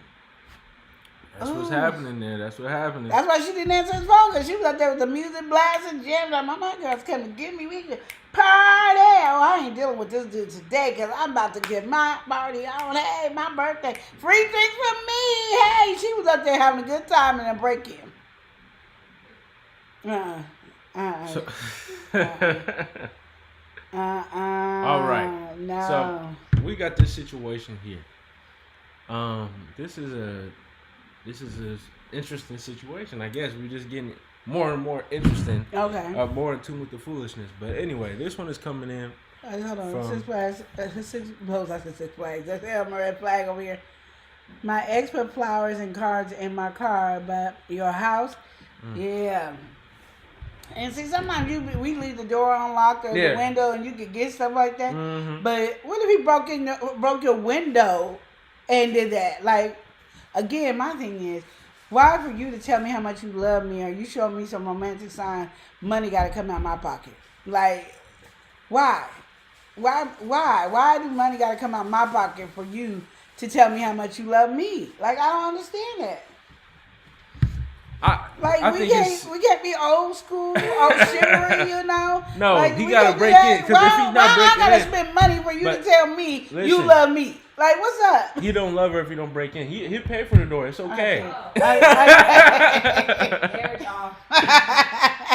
That's what's happening there. That's what happened. That's why she didn't answer his phone, because she was out there with the music blasting, jamming. Like, my girl's coming to get me. We can party. Oh, I ain't dealing with this dude today, because I'm about to get my party on. Hey, my birthday. Free drinks from me. Hey, she was up there having a good time and then break in. All right. No. So we got this situation here. This is an interesting situation. I guess we're just getting more and more interesting. Okay. More in tune with the foolishness. But anyway, this one is coming in. Hold on. Six Flags. I said Six Flags. That's a red flag over here. My ex put flowers and cards in my car, but your house, yeah. And see, sometimes we leave the door unlocked or the window, and you could get stuff like that. Mm-hmm. But what if he broke your window and did that? Like, again, my thing is, why for you to tell me how much you love me or you show me some romantic sign, money got to come out of my pocket? Like, why? Why do money got to come out of my pocket for you to tell me how much you love me? Like, I don't understand that. We can't be old school, old chivalry, you know. No, like, he gotta break in, because if he's not breaking in, I gotta spend money for you to tell me you love me. Like, what's up? He don't love her if he don't break in. He'll pay for the door. It's okay.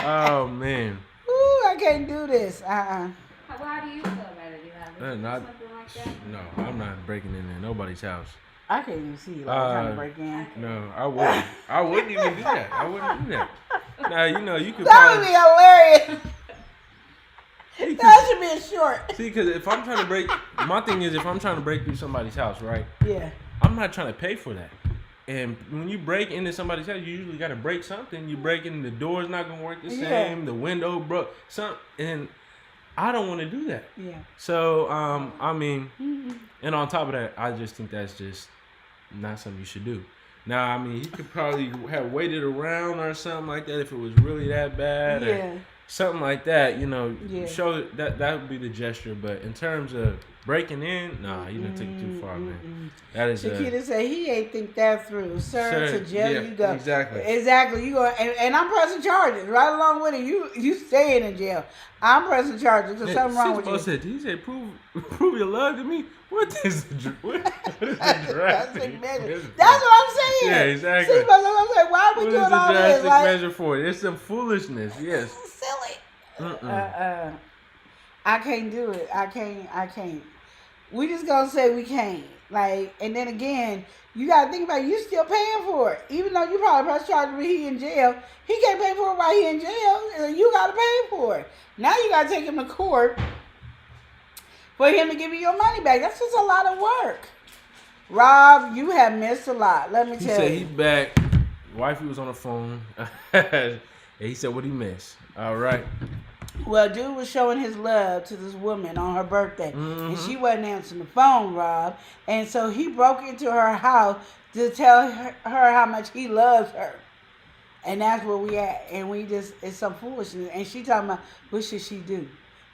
Oh man. Ooh, I can't do this. How do you feel about it? Do you have something like that? No, I'm not breaking in there. Nobody's house. I can't even see trying to break in. No, I wouldn't. I wouldn't even do that. I wouldn't do that. Now, you know, you could that would be hilarious. That should be a short. See, because if I'm trying to break, my thing is if I'm trying to break through somebody's house, right? Yeah. I'm not trying to pay for that. And when you break into somebody's house, you usually got to break something. You break in, the door's not going to work the same. The window broke. And I don't want to do that. Yeah. So, I mean, and on top of that, I just think that's just not something you should do. Now, I mean, he could probably have waited around or something like that if it was really that bad. Yeah. Or something like that, you know, show that would be the gesture. But in terms of breaking in, nah, you done take it too far, man. That is Shakita said he ain't think that through. Sir, to jail you go. Exactly. You go, and I'm pressing charges right along with it. You staying in jail. I'm pressing charges. There's something wrong with you. Said, he said, prove your love to me. What is the drastic? That's what I'm saying. Yeah, exactly. See, I'm saying, why are we doing all this? What is the drastic measure for it? It's some foolishness. Yes. Silly. I can't do it. I can't. We just gonna say we can't. Like, and then again, you gotta think about it, you still paying for it. Even though you probably press charge when he in jail, he can't pay for it while he in jail. And you gotta pay for it. Now you gotta take him to court for him to give you your money back. That's just a lot of work. Rob, you have missed a lot. Let me He tell said you. he back. Wifey was on the phone. And he said what he missed. All right. Well, dude was showing his love to this woman on her birthday, and she wasn't answering the phone, Rob. And so he broke into her house to tell her how much he loves her. And that's where we at. And we just, it's some foolishness. And she talking about, what should she do?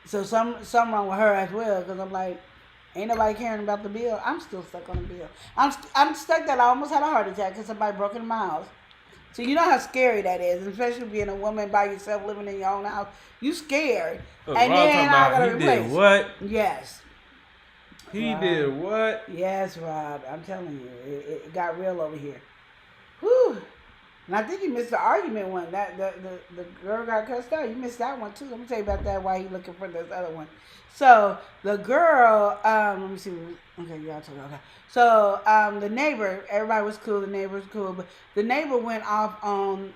So something wrong with her as well, because I'm like, ain't nobody caring about the bill. I'm still stuck on the bill. I'm stuck that I almost had a heart attack because somebody broke into my house. So you know how scary that is, especially being a woman by yourself living in your own house. You scared. Look, And Rob then I talking gotta about he replace. did what? Yes. He Rob. did what? Yes, Rob. I'm telling you, it got real over here. Whew. And I think you missed the argument one. That the girl got cussed out. You missed that one too. Let me tell you about that while you looking for this other one. So the girl, let me see. Okay, y'all talk about that. So the neighbor, everybody was cool. The neighbor was cool, but the neighbor went off on.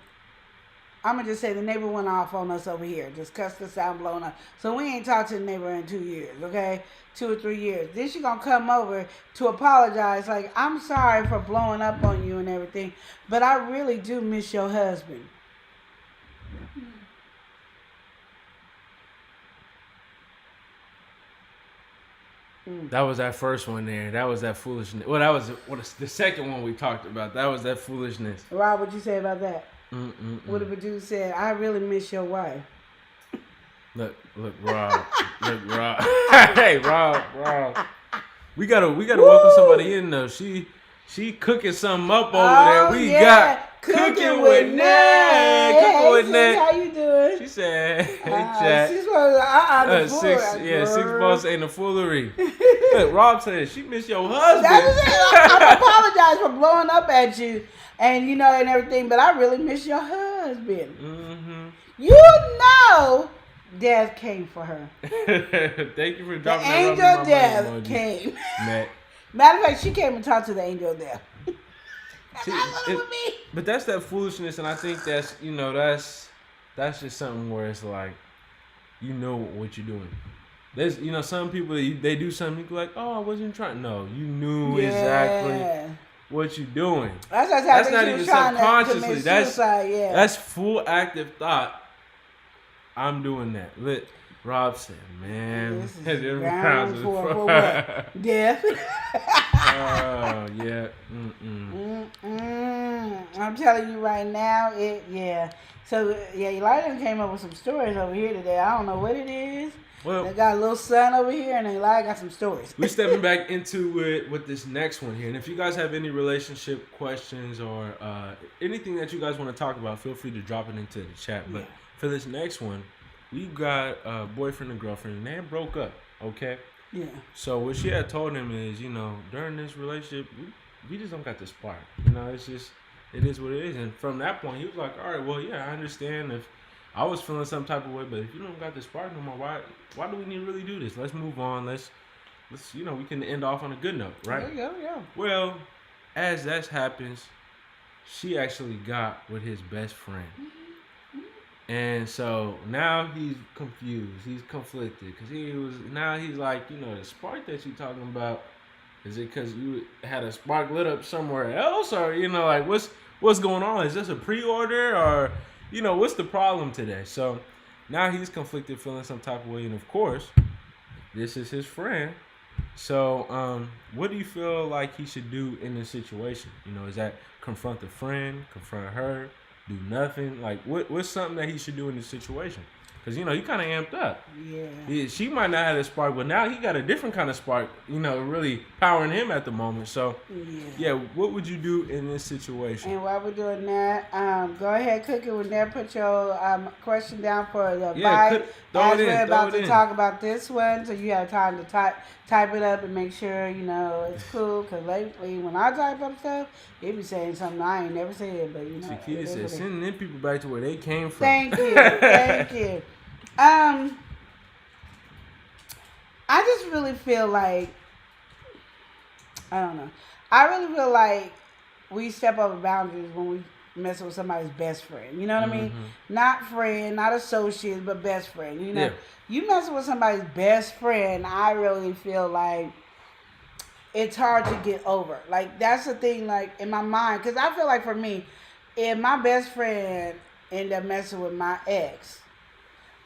I'm gonna just say the neighbor went off on us over here. Just cussed us out, and blown up. So we ain't talked to the neighbor in 2 years. Okay, 2 or 3 years. Then she gonna come over to apologize. Like, I'm sorry for blowing up on you and everything, but I really do miss your husband. That was that first one there. That was that foolishness. Well, that was the second one we talked about. That was that foolishness. Rob, what'd you say about that? What if a Mm-mm-mm. dude said, I really miss your wife? Look, Rob. Look, Rob. Hey, Rob. We gotta welcome somebody in though. She cooking something up over there. We got cooking with Ned. Cooking with Sis, Ned. how you doing? She said, "Hey, chat." She's the Six balls ain't a foolery. Look, Rob said she miss your husband. I apologize for blowing up at you and and everything, but I really miss your husband. Mm-hmm. You know, death came for her. Thank you for The dropping angel that of emoji, death came. Matt. Matter of fact, she came and talked to the angel of death. See, with me. But that's that foolishness, and I think that's that's just something where it's like, you know what you're doing. There's some people they do something you like, oh, I wasn't trying. No, you knew exactly what you're doing. That's not even subconsciously. Suicide, That's full active thought. I'm doing that. Rob said, man, this is them round rounds for is- what? Death. Oh yeah. I'm telling you right now, So Elijah came up with some stories over here today. I don't know what it is. Well, They got a little son over here, and Elijah got some stories. we're stepping back into it with this next one here. And if you guys have any relationship questions or anything that you guys want to talk about, feel free to drop it into the chat. But for this next one, we got a boyfriend and girlfriend, and they broke up, okay? Yeah. So what she had told him is, during this relationship, we just don't got the spark. It's just, it is what it is. And from that point, he was like, all right, well, yeah, I understand if I was feeling some type of way, but if you don't got the spark no more, why do we need to really do this? Let's move on. Let's we can end off on a good note, right? There you go, yeah. Well, as that happens, she actually got with his best friend. And so now he's confused. He's conflicted because he's like, the spark that you talking about, is it because you had a spark lit up somewhere else, or like what's going on? Is this a pre-order, or what's the problem today? So now he's conflicted, feeling some type of way, and of course, this is his friend. So what do you feel like he should do in this situation? Is that confront the friend, confront her? Do nothing? Like, what's something that he should do in this situation? Because, he kind of amped up. Yeah. She might not have a spark, but now he got a different kind of spark, really powering him at the moment. So, what would you do in this situation? And while we're doing that, go ahead, Cook It with that. Put your question down for the bite. As we're about to talk about this one, so you have time to type it up and make sure, it's cool. Because lately, when I type up stuff, it be saying something I ain't never said, but, Chiquita said, sending them people back to where they came from. Thank you. I just really feel like I don't know. I really feel like we step over boundaries when we mess with somebody's best friend. You know what I mean? Not friend, not associate, but best friend. You know, Yeah. you mess with somebody's best friend. I really feel like it's hard to get over. Like that's the thing. Like in my mind, because I feel like for me, if my best friend end up messing with my ex,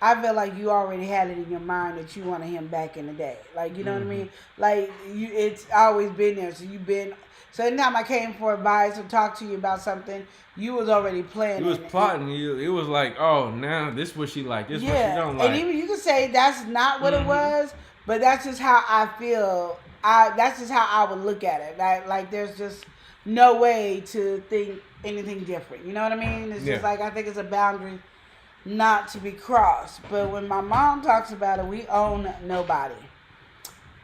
I feel like you already had it in your mind that you wanted him back in the day. Like, you know what I mean? Like, it's always been there. So you've been. So anytime I came for advice or talked to you about something, you was already planning. You was plotting. It was like, oh, now this what she like. This what she don't like. And even you can say that's not what it was, but that's just how I feel. That's just how I would look at it. Like there's just no way to think anything different. You know what I mean? It's just like I think it's a boundary not to be crossed. But when my mom talks about it, we own nobody.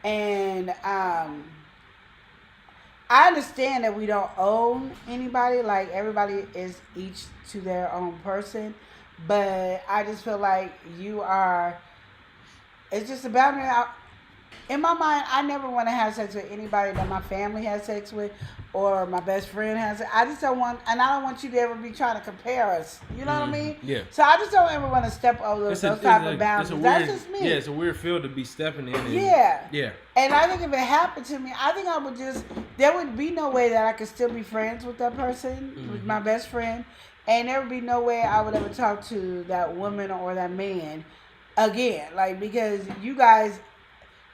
And I understand that we don't own anybody. Like everybody is each to their own person. But I just feel like you are, it's just a boundary. In my mind, I never want to have sex with anybody that my family has sex with or my best friend has. I just don't want, and I don't want you to ever be trying to compare us. You know what I mean? Yeah. So I just don't ever want to step over those type of boundaries. That's just me. Yeah, it's a weird field to be stepping in. And, yeah. And I think if it happened to me, I think I would just, there would be no way that I could still be friends with that person, with my best friend. And there would be no way I would ever talk to that woman or that man again. Like, because you guys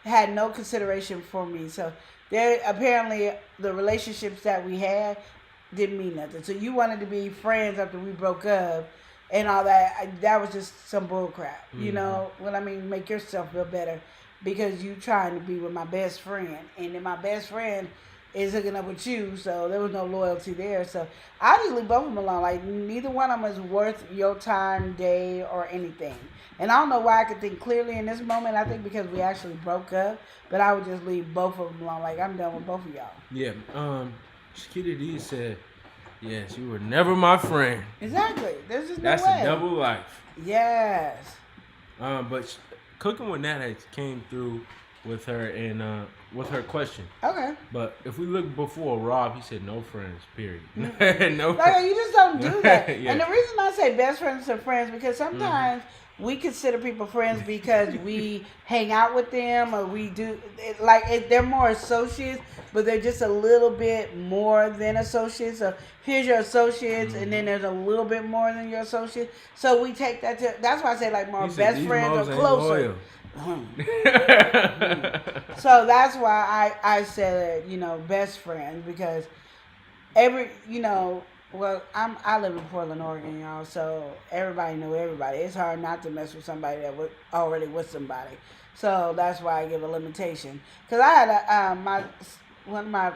had no consideration for me. So there apparently the relationships that we had didn't mean nothing. So you wanted to be friends after we broke up and all that. That was just some bull crap. You know what I mean? Make yourself feel better because you trying to be with my best friend. And then my best friend is hooking up with you, so there was no loyalty there. So I just leave both of them alone. Like neither one of them is worth your time, day, or anything. And I don't know why I could think clearly in this moment. I think because we actually broke up, but I would just leave both of them alone. Like I'm done with both of y'all. Yeah. Shakita D said, "Yes, you were never my friend." Exactly. There's just no That's way. a double life. Yes. But Cooking with Nat had came through with her and with her question. Okay. But if we look before Rob, he said no friends. Period. No. Like you just don't do that. Yeah. And the reason I say best friends are friends because sometimes we consider people friends because we hang out with them or we do they're more associates, but they're just a little bit more than associates. So here's your associates, and then there's a little bit more than your associates. So we take that to. That's why I say like more best friends or closer. So that's why I said best friends because well, I live in Portland, Oregon, y'all. So everybody know everybody. It's hard not to mess with somebody that was already with somebody. So that's why I give a limitation. Cause I had one of my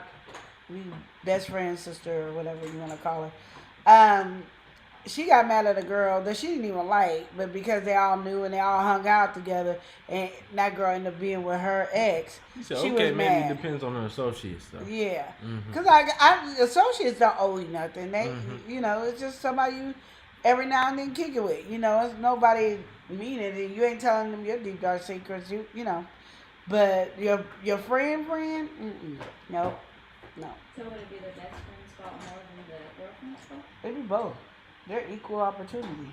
best friend's sister or whatever you want to call her. She got mad at a girl that she didn't even like, but because they all knew and they all hung out together, and that girl ended up being with her ex, So, she okay, was maybe mad. it depends on her associates, though. Yeah, because I associates don't owe you nothing. They, it's just somebody you every now and then kick it with. It's nobody mean it. You ain't telling them your deep dark secrets. But your friend, no. So would it be the best friend's fault more than the girlfriend's fault? Maybe both. They're equal opportunity.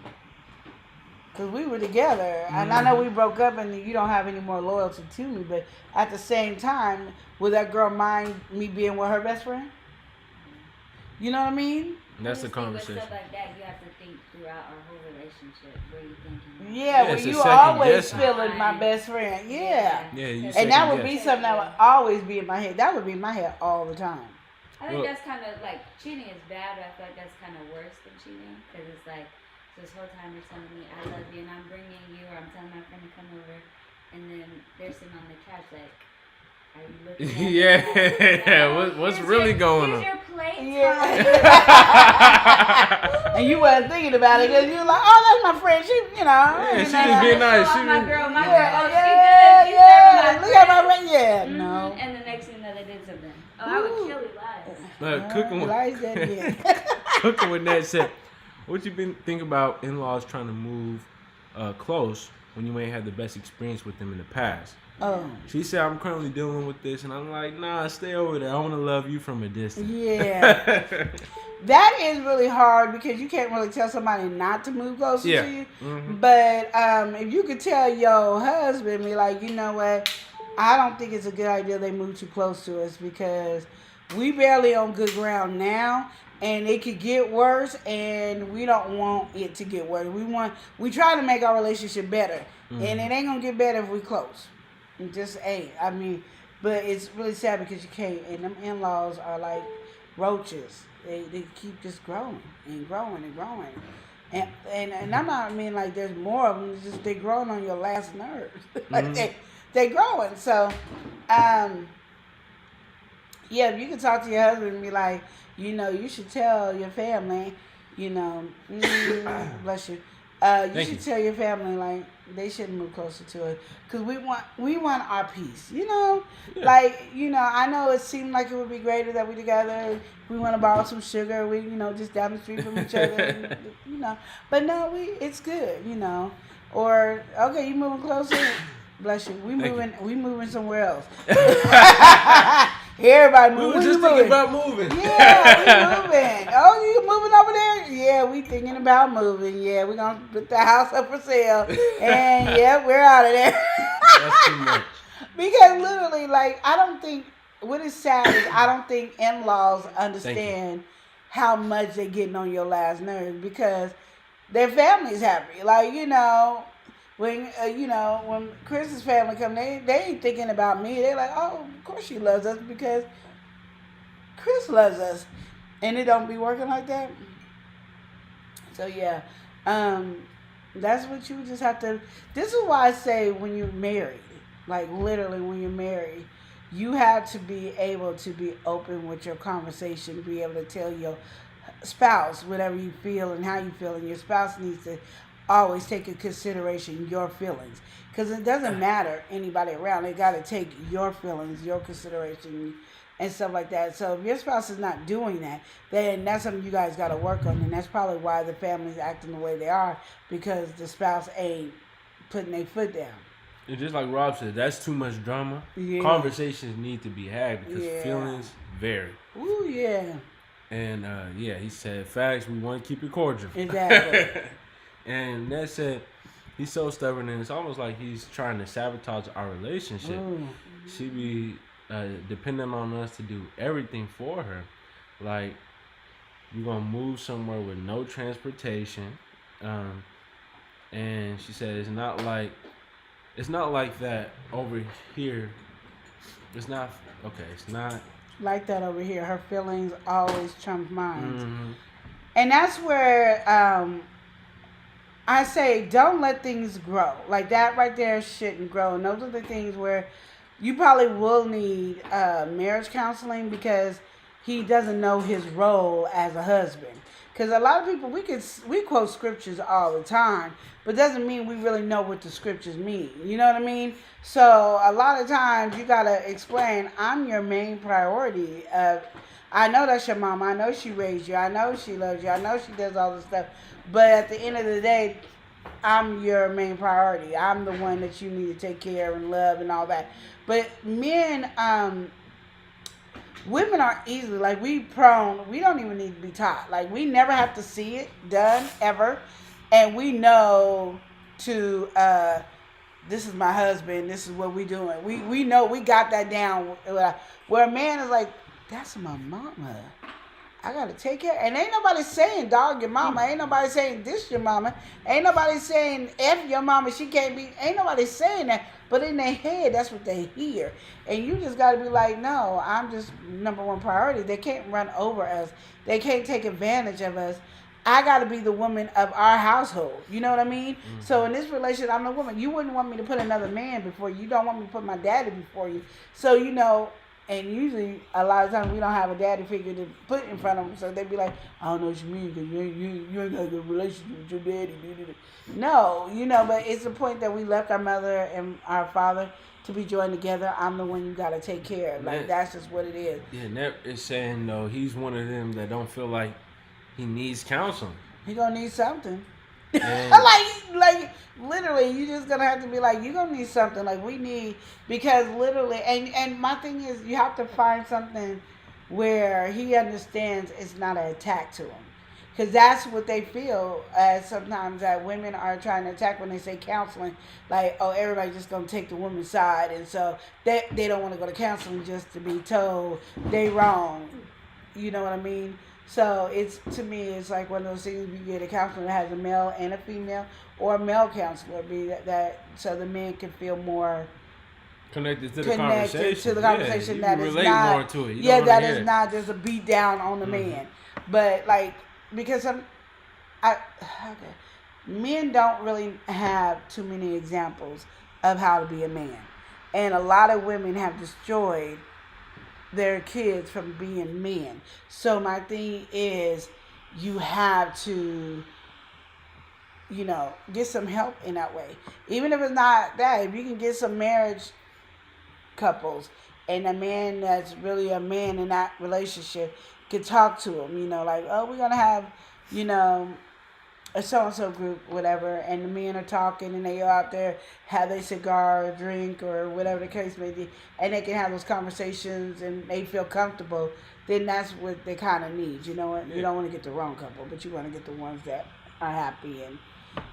Because we were together, and I know we broke up and you don't have any more loyalty to me, but at the same time, would that girl mind me being with her best friend? You know what I mean? That's the With conversation. stuff like that, you have to think throughout our whole relationship. Where you thinking? Yeah, Yeah, well, it's a you second always guessing. feeling my best friend. Yeah. Yeah, you And that would second be guess. something that would always be in my head. That would be in my head all the time. I think that's kind of like cheating is bad, but I feel like that's kind of worse than cheating because it's like so this whole time you're telling me I love you and I'm bringing you or I'm telling my friend to come over and then they're sitting on the couch like, are you looking at Yeah. What's really going on? Here's your plate. And you wasn't thinking about it because you were like, oh, that's my friend. She, Yeah, she just being nice. She my was- girl, my Yeah, girl. Oh, yeah, she good. She's serving my Look at my friend. friend. Yeah, no. And the next thing that they did something. Oh, I would kill you live. Cooking with Nat said, what you been thinking about in-laws trying to move close when you ain't had the best experience with them in the past. Oh. She said, I'm currently dealing with this, and I'm like, nah, stay over there. I want to love you from a distance. Yeah. That is really hard because you can't really tell somebody not to move closer to you. Mm-hmm. But if you could tell your husband, be like, you know what, I don't think it's a good idea they move too close to us because we barely on good ground now, and it could get worse, and we don't want it to get worse. We try to make our relationship better, and it ain't gonna get better if we close. It just ain't. I mean, but it's really sad because you can't. And them in-laws are like roaches. They keep just growing and growing and growing. And I'm not mean like there's more of them. It's just they growing on your last nerves. Like they growing. So, yeah, if you can talk to your husband and be like, you know, you should tell your family, you know, bless you. You should tell your family like they shouldn't move closer to us because we want our peace, you know. Like, you know, I know it seemed like it would be greater that we together. We want to borrow some sugar. We, you know, just down the street from each other, you know. But no, it's good, you know. Or okay, you moving closer. Bless you. We moving somewhere else. Everybody moving. We were just thinking about moving. Yeah, we moving. Oh, you moving over there? Yeah, we thinking about moving. Yeah, we're going to put the house up for sale. And yeah, we're out of there. That's too much. Because literally, like, I don't think, what is sad is I don't think in-laws understand how much they're getting on your last nerves because their family's happy. Like, you know, when when Chris's family come, they ain't thinking about me. They're like, oh, of course she loves us because Chris loves us, and it don't be working like that. So yeah, that's what you just have to. This is why I say when you're married, like literally when you're married, you have to be able to be open with your conversation, be able to tell your spouse whatever you feel and how you feel, and your spouse needs to always take into consideration your feelings because it doesn't matter anybody around. They got to take your feelings, your consideration, and stuff like that. So if your spouse is not doing that, then that's something you guys got to work on, and that's probably why the family's acting the way they are because the spouse ain't putting their foot down. And just like Rob said, that's too much drama. Yeah. Conversations need to be had because feelings vary. Ooh, yeah. And he said, facts, we want to keep it cordial. Exactly. And that said, he's so stubborn, and it's almost like he's trying to sabotage our relationship. She be depending on us to do everything for her. Like, you're going to move somewhere with no transportation. And she said it's not like that over here. It's not like that over here. Her feelings always trump mine. And that's where I say don't let things grow. Like that right there shouldn't grow. And those are the things where you probably will need marriage counseling because he doesn't know his role as a husband. Because a lot of people, we quote scriptures all the time, but doesn't mean we really know what the scriptures mean. You know what I mean? So a lot of times you got to explain, I'm your main priority. I know that's your mama. I know she raised you. I know she loves you. I know she does all this stuff. But at the end of the day, I'm your main priority. I'm the one that you need to take care of and love and all that. But men, women are easily, like we don't even need to be taught. Like we never have to see it done ever. And we know to, this is my husband, this is what we doing. We know, we got that down. Where a man is like, that's my mama. I got to take care. And ain't nobody saying dog your mama. Ain't nobody saying this your mama. Ain't nobody saying F your mama. She can't be. Ain't nobody saying that. But in their head, that's what they hear. And you just got to be like, no, I'm just number one priority. They can't run over us. They can't take advantage of us. I got to be the woman of our household. You know what I mean? Mm-hmm. So in this relationship, I'm the woman. You wouldn't want me to put another man before you. You don't want me to put my daddy before you. So, you know, and usually a lot of times we don't have a daddy figure to put in front of them. So they'd be like, I don't know what you mean because you ain't got a good relationship with your daddy. No, you know, but it's the point that we left our mother and our father to be joined together. I'm the one you got to take care of. Like, that's just what it is. Yeah, and that is saying, though, he's one of them that don't feel like he needs counseling. He gonna need something. And like literally, you just gonna have to be like, you're gonna need something. Like we need, because literally, and my thing is, you have to find something where he understands it's not an attack to him. Because that's what they feel as sometimes that women are trying to attack when they say counseling. Like, oh, everybody's just going to take the woman's side. And so they don't want to go to counseling just to be told they wrong. You know what I mean? So it's, to me, it's like one of those things, you get a counselor that has a male and a female, or a male counselor, be that so the men can feel more connected to the conversation. That you is relate not more to it. that is not just a beat down on the man. But like, because men don't really have too many examples of how to be a man, and a lot of women have destroyed their kids from being men. So my thing is, you have to, get some help in that way. Even if it's not that, if you can get some marriage couples and a man that's really a man in that relationship can talk to him, like, oh, we're gonna have, a so-and-so group, whatever, and the men are talking and they go out there, have a cigar or drink or whatever the case may be, and they can have those conversations and they feel comfortable, then that's what they kind of need. You don't want to get the wrong couple, but you want to get the ones that are happy and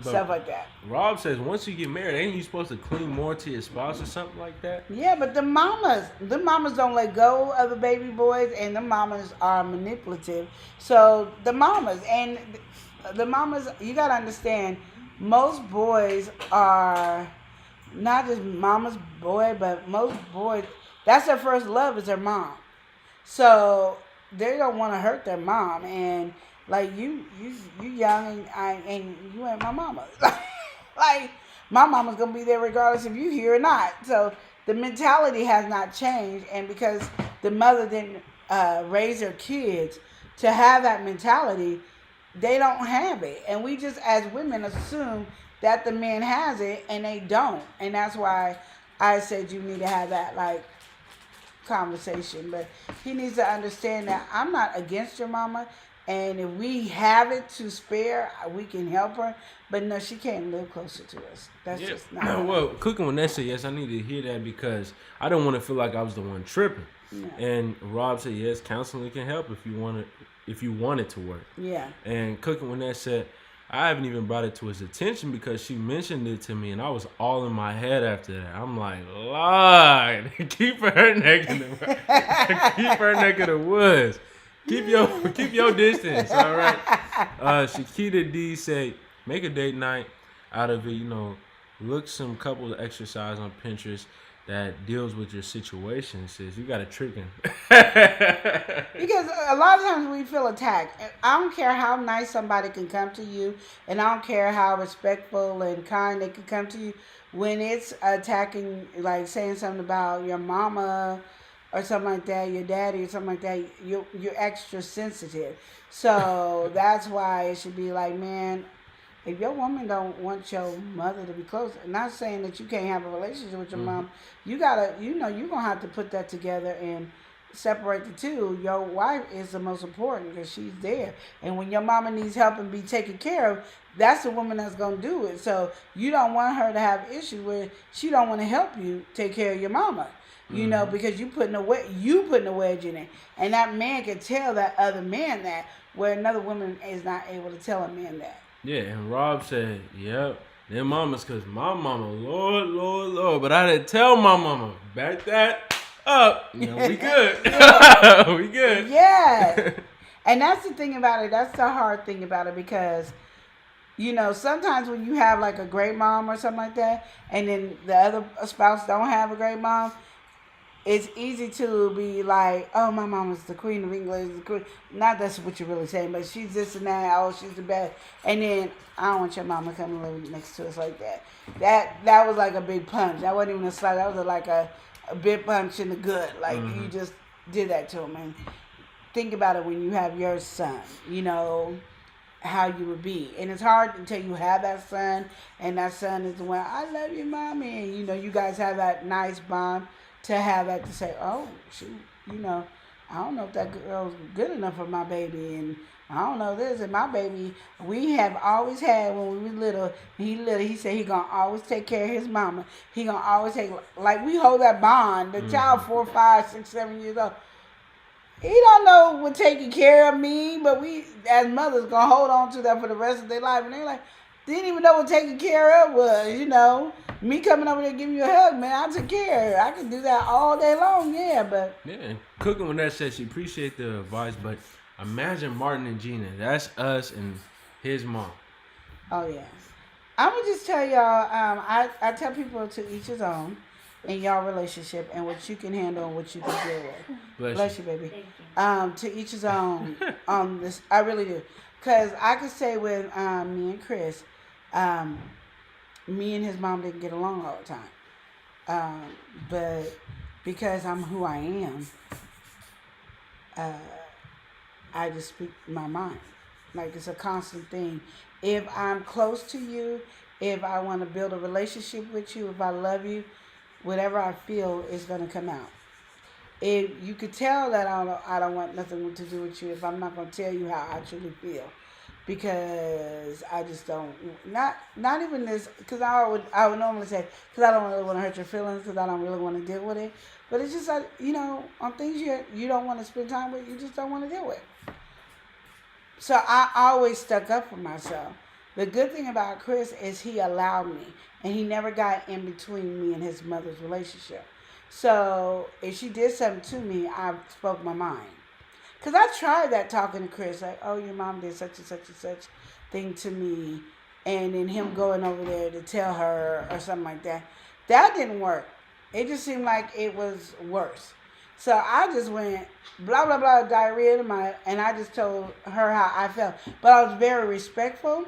stuff like that. Rob says once you get married, ain't you supposed to cling more to your spouse or something like that? Yeah, but the mamas don't let go of the baby boys, and the mamas are manipulative. So the mamas, you gotta understand, most boys are not just mama's boy, but most boys, that's their first love is their mom. So they don't want to hurt their mom, and like you young and you ain't my mama. Like my mama's gonna be there regardless if you here or not. So the mentality has not changed, and because the mother didn't raise their kids to have that mentality, they don't have it. And we just as women assume that the man has it, and they don't. And that's why I said you need to have that like conversation. But he needs to understand that I'm not against your mama, and if we have it to spare, we can help her. But no, she can't live closer to us. That's just not. Well, Cooking with Nessa, yes, I need to hear that because I don't want to feel like I was the one tripping. No. And Rob said, yes, counseling can help if you want it to work. Yeah. And Cooking with Nessa, I haven't even brought it to his attention because she mentioned it to me, and I was all in my head after that. I'm like, Lord, keep her neck in the woods. Keep your distance, all right? Shakita D say, make a date night out of it. Look some couple exercise on Pinterest that deals with your situation. Says you got a tricking. Because a lot of times we feel attacked. I don't care how nice somebody can come to you, and I don't care how respectful and kind they can come to you. When it's attacking, like saying something about your mama or something like that, your daddy or something like that, you're extra sensitive. So that's why it should be like, man, if your woman don't want your mother to be close, not saying that you can't have a relationship with your mom, you gotta, you're gonna have to put that together and separate the two. Your wife is the most important because she's there, and when your mama needs help and be taken care of, that's the woman that's gonna do it. So you don't want her to have issue where she don't want to help you take care of your mama. Because you putting a wedge in it, and that man can tell that other man that, where another woman is not able to tell a man that. Yeah, and Rob said, yep, their mamas, because my mama, Lord, but I didn't tell my mama, back that up. We good. We good. Yeah. And that's the thing about it. That's the hard thing about it because, sometimes when you have like a great mom or something like that, and then the other spouse don't have a great mom, it's easy to be like, oh, my mama's the queen of England. The queen. Not that's what you're really saying, but she's this and that. Oh, she's the best. And then I don't want your mama coming live next to us like that. That was like a big punch. That wasn't even a slap. That was like a big punch in the gut. Like you just did that to him. And think about it when you have your son. How you would be. And it's hard until you have that son, and that son is the one, I love you, mommy. And you guys have that nice bond. To have that to say, oh, shoot, I don't know if that girl's good enough for my baby, and I don't know this. And my baby, we have always had when we were little. He said he gonna always take care of his mama. He gonna always take like we hold that bond. The child 4, 5, 6, 7 years old. He don't know what taking care of me, but we as mothers gonna hold on to that for the rest of their life. And they're like, didn't even know what taking care of was. Me coming over there giving you a hug, man. I took care. I could do that all day long. Yeah, but yeah. Cooking with that said she appreciate the advice, but imagine Martin and Gina. That's us and his mom. Oh yeah. I'm gonna just tell y'all. I tell people to each his own in y'all relationship and what you can handle and what you can deal with. Bless you, baby. Thank you. To each his own on this. I really do, cause I could say with me and Chris, me and his mom didn't get along all the time, but because I'm who I am, I just speak my mind. Like it's a constant thing. If I'm close to you, if I want to build a relationship with you, if I love you, whatever I feel is gonna come out. If you could tell that I don't want nothing to do with you, if I'm not gonna tell you how I truly feel, because I just don't. Not even this, because I would normally say because I don't really want to hurt your feelings, because I don't really want to deal with it. But it's just like on things you don't want to spend time with, you just don't want to deal with. So I always stuck up for myself. The good thing about Chris is he allowed me, and he never got in between me and his mother's relationship. So if she did something to me, I spoke my mind. Because I tried that talking to Chris, like, oh, your mom did such and such and such thing to me, and then him going over there to tell her or something like that. That didn't work. It just seemed like it was worse. So I just went blah, blah, blah, diarrhea and I just told her how I felt. But I was very respectful,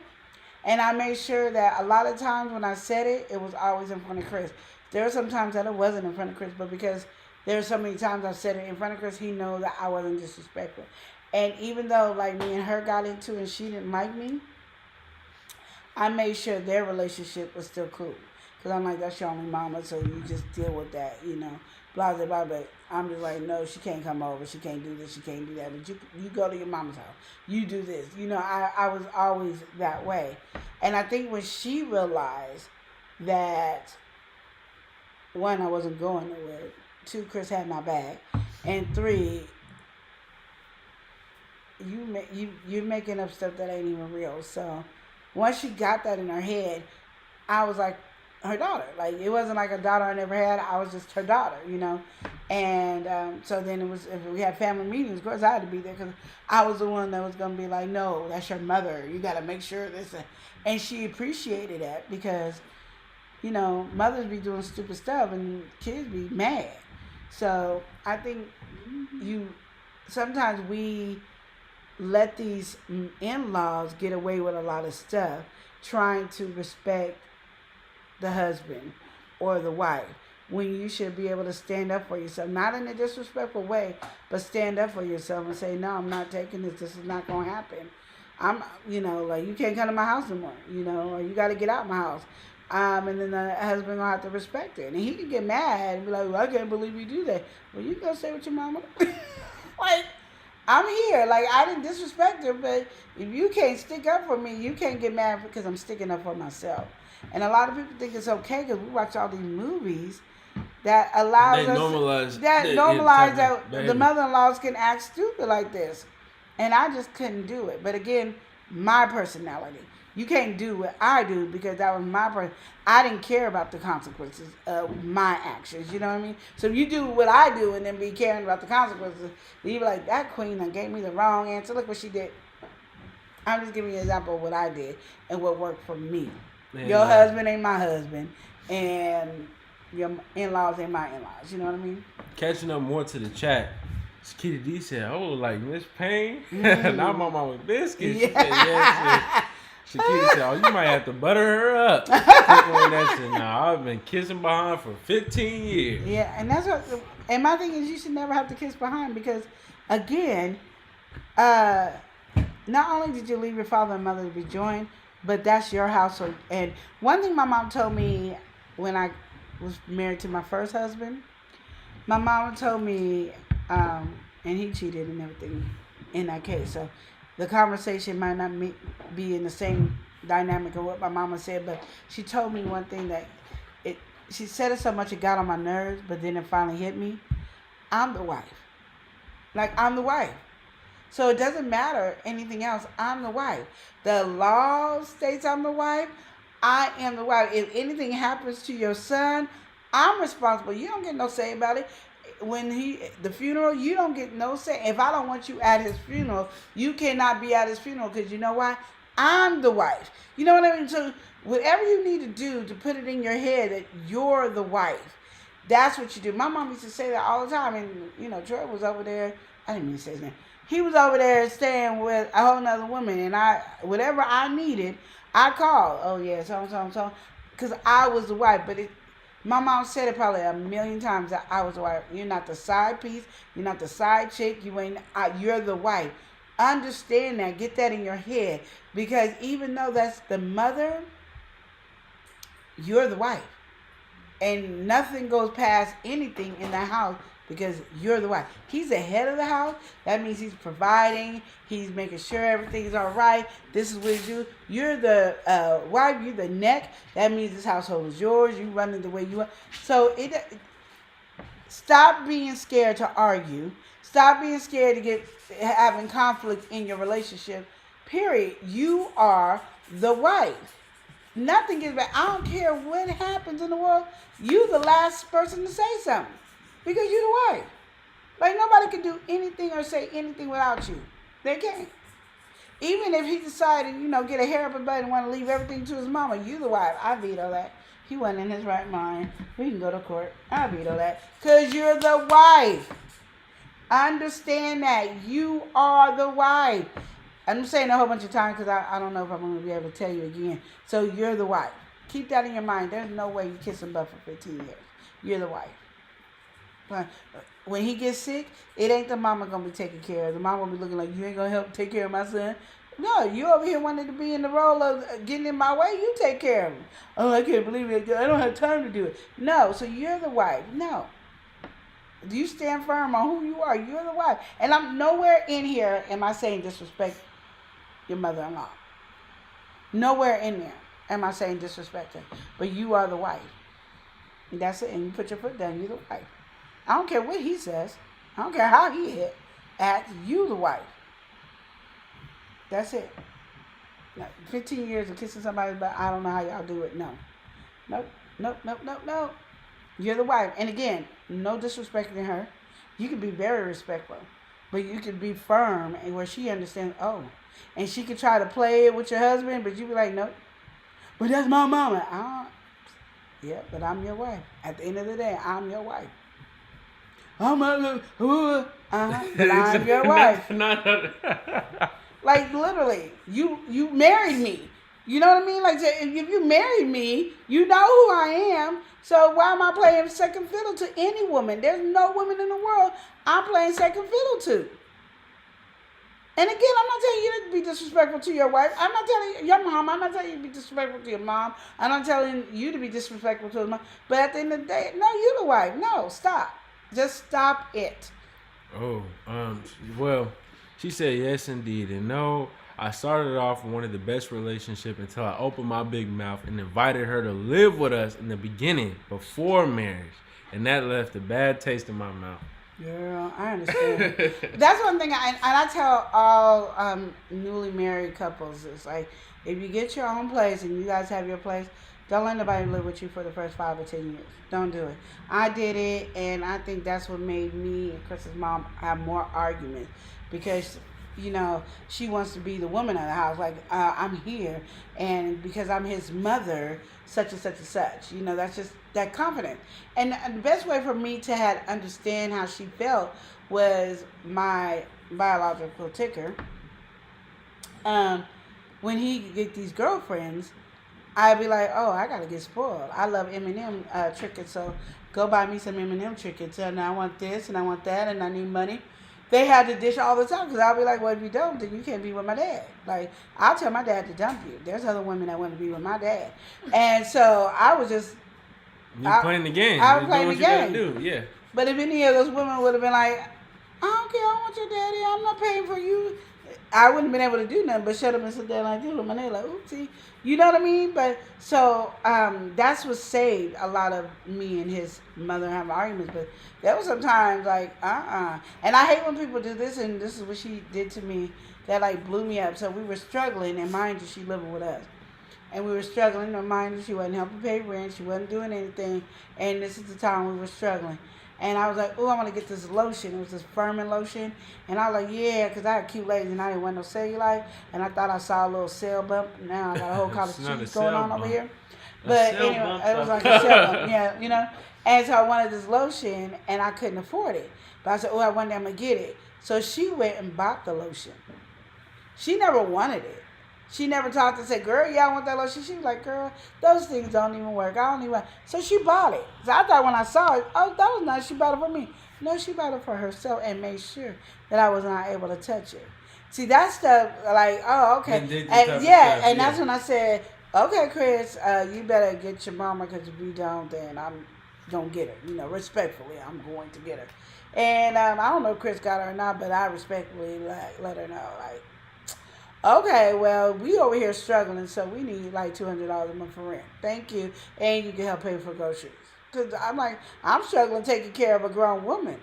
and I made sure that a lot of times when I said it, it was always in front of Chris. There were some times that it wasn't in front of Chris, but because there were so many times I said it in front of Chris, he knows that I wasn't disrespectful. And even though like me and her got into it and she didn't like me, I made sure their relationship was still cool. Because I'm like, that's your only mama, so you just deal with that, blah, blah, blah. But I'm just like, no, she can't come over. She can't do this. She can't do that. But you go to your mama's house. You do this. I was always that way. And I think when she realized that, one, I wasn't going nowhere. 2, Chris had my back. And 3, you're making up stuff that ain't even real. So once she got that in her head, I was like her daughter. Like, it wasn't like a daughter I never had. I was just her daughter, And so then it was, if we had family meetings, of course I had to be there because I was the one that was going to be like, no, that's your mother. You got to make sure this. And she appreciated that because, mothers be doing stupid stuff and kids be mad. So I think sometimes we let these in-laws get away with a lot of stuff, trying to respect the husband or the wife, when you should be able to stand up for yourself, not in a disrespectful way, but stand up for yourself and say, no, I'm not taking this. This is not going to happen. Like, you can't come to my house anymore, or you got to get out of my house. And then the husband gonna have to respect it, and he can get mad and be like, well, I can't believe you do that. Well, you go stay with your mama. Like, I'm here. Like, I didn't disrespect her, but if you can't stick up for me, you can't get mad because I'm sticking up for myself. And a lot of people think it's okay because we watch all these movies that allows normalize that the mother-in-laws can act stupid like this. And I just couldn't do it. But again, my personality. You can't do what I do because that was my person. I didn't care about the consequences of my actions. You know what I mean? So if you do what I do and then be caring about the consequences, then you be like, that queen that gave me the wrong answer. Look what she did. I'm just giving you an example of what I did and what worked for me. Man, your husband ain't my husband, and your in-laws ain't my in-laws. You know what I mean? Catching up more to the chat. Kitty D said, oh, like Miss Payne? Now my mom with biscuits. Yeah. She said, yes. Shakita said, oh, you might have to butter her up. That said, nah, I've been kissing behind for 15 years. Yeah, and that's what, and my thing is you should never have to kiss behind because, again, not only did you leave your father and mother to be joined, but that's your household. And one thing my mom told me when I was married to my first husband, my mom told me, and he cheated and everything in that case. So the conversation might not be in the same dynamic of what my mama said, but she told me one thing that she said it so much it got on my nerves, but then it finally hit me. I'm the wife. Like, I'm the wife. So it doesn't matter anything else. I'm the wife. The law states I'm the wife. I am the wife. If anything happens to your son, I'm responsible. You don't get no say about it. When the funeral, you don't get no say. If I don't want you at his funeral, you cannot be at his funeral, because you know why? I'm the wife. You know what I mean? So whatever you need to do to put it in your head that you're the wife, that's what you do. My mom used to say that all the time. And, you know, Troy was over there. I didn't mean to say his name. He was over there staying with a whole nother woman. And whatever I needed, I called. Oh, yeah, so. Because I was the wife. But my mom said it probably a million times that I was the wife. You're not the side piece. You're not the side chick. You're the wife. Understand that. Get that in your head. Because even though that's the mother, you're the wife. And nothing goes past anything in that house because you're the wife. He's the head of the house. That means he's providing. He's making sure everything's all right. This is what he do. You're the wife. You're the neck. That means this household is yours. You run it the way you want. So stop being scared to argue. Stop being scared to having conflict in your relationship. Period. You are the wife. Nothing gets back. I don't care what happens in the world. You the last person to say something. Because you're the wife. Like, nobody can do anything or say anything without you. They can't. Even if he decided, get a hair up his butt and want to leave everything to his mama, you the wife. I veto that. He wasn't in his right mind. We can go to court. I veto that. Because you're the wife. Understand that. You are the wife. I'm saying a whole bunch of times because I don't know if I'm going to be able to tell you again. So you're the wife. Keep that in your mind. There's no way you kiss him butt for 15 years. You're the wife. When he gets sick, it ain't the mama going to be taking care of. The mama will be looking like, you ain't going to help take care of my son. No, you over here wanting to be in the role of getting in my way. You take care of him. Oh, I can't believe it. I don't have time to do it. No, so you're the wife. No. You stand firm on who you are. You're the wife. And I'm nowhere in here am I saying disrespect your mother-in-law. Nowhere in there am I saying disrespect her. But you are the wife. And that's it. And you put your foot down. You're the wife. I don't care what he says. I don't care how he acts. You the wife. That's it. Now, 15 years of kissing somebody, but I don't know how y'all do it. No. Nope. You're the wife. And again, no disrespecting her. You can be very respectful. But you can be firm and where she understands, and she can try to play it with your husband, but you be like, nope. But that's my mama. Yeah, but I'm your wife. At the end of the day, I'm your wife. But I'm your wife. Like, literally, you married me. You know what I mean? Like, if you married me, you know who I am. So why am I playing second fiddle to any woman? There's no woman in the world I'm playing second fiddle to. And again, I'm not telling you to be disrespectful to your wife. I'm not telling you, your mom. I'm not telling you to be disrespectful to your mom. I'm not telling you to be disrespectful to your mom. But at the end of the day, no, you're the wife. No, stop. Just stop it. Well, she said yes, indeed. And no, I started off one of the best relationships until I opened my big mouth and invited her to live with us in the beginning, before marriage. And that left a bad taste in my mouth. Girl, I understand. That's one thing I tell all newly married couples. It's like, if you get your own place and you guys have your place, don't let nobody live with you for the first 5 or 10 years. Don't do it. I did it, and I think that's what made me and Chris's mom have more arguments. Because, she wants to be the woman of the house. Like, I'm here, and because I'm his mother, such and such and such. That's just that confidence. And the best way for me to understand how she felt was my biological ticker. When he get these girlfriends, I'd be like, I gotta get spoiled. I love M&M trinkets, so go buy me some M&M trinkets. And I want this, and I want that, and I need money. They had to dish all the time, because I'll be like, well, if you don't, then you can't be with my dad. Like, I'll tell my dad to dump you. There's other women that want to be with my dad. And so I was just... You're playing the game. I was playing the game. Do, yeah. But if any of those women would have been like, I don't care, I want your daddy, I'm not paying for you. I wouldn't have been able to do nothing but shut up and sit there like this with my nail like, oopsie. You know what I mean? But so that's what saved a lot of me and his mother having arguments. But there was sometimes like, And I hate when people do this, and this is what she did to me that like blew me up. So we were struggling, and mind you, she living with us. And we were struggling, and mind you, she wasn't helping pay rent, she wasn't doing anything. And this is the time we were struggling. And I was like, oh, I want to get this lotion. It was this firming lotion. And I was like, yeah, because I had cute legs and I didn't want no cellulite. And I thought I saw a little cell bump. Now I got a whole college cheese going on over here. But anyway, it was like a cell bump. Yeah, you know. And so I wanted this lotion and I couldn't afford it. But I said, oh, one day I'm going to get it. So she went and bought the lotion. She never wanted it. She never talked and said, girl, yeah, I want that lotion. She was like, girl, those things don't even work. I don't even want. So she bought it. So I thought when I saw it, oh, that was nice. She bought it for me. No, she bought it for herself and made sure that I was not able to touch it. See, that's the, like, oh, okay. And that's when I said, okay, Chris, you better get your mama, because if you don't, then I'm going to get her. You know, respectfully, I'm going to get her. And I don't know if Chris got her or not, but I respectfully let her know, like, okay, well, we over here struggling, so we need like $200 a month for rent. Thank you. And you can help pay for groceries. Because I'm like, I'm struggling taking care of a grown woman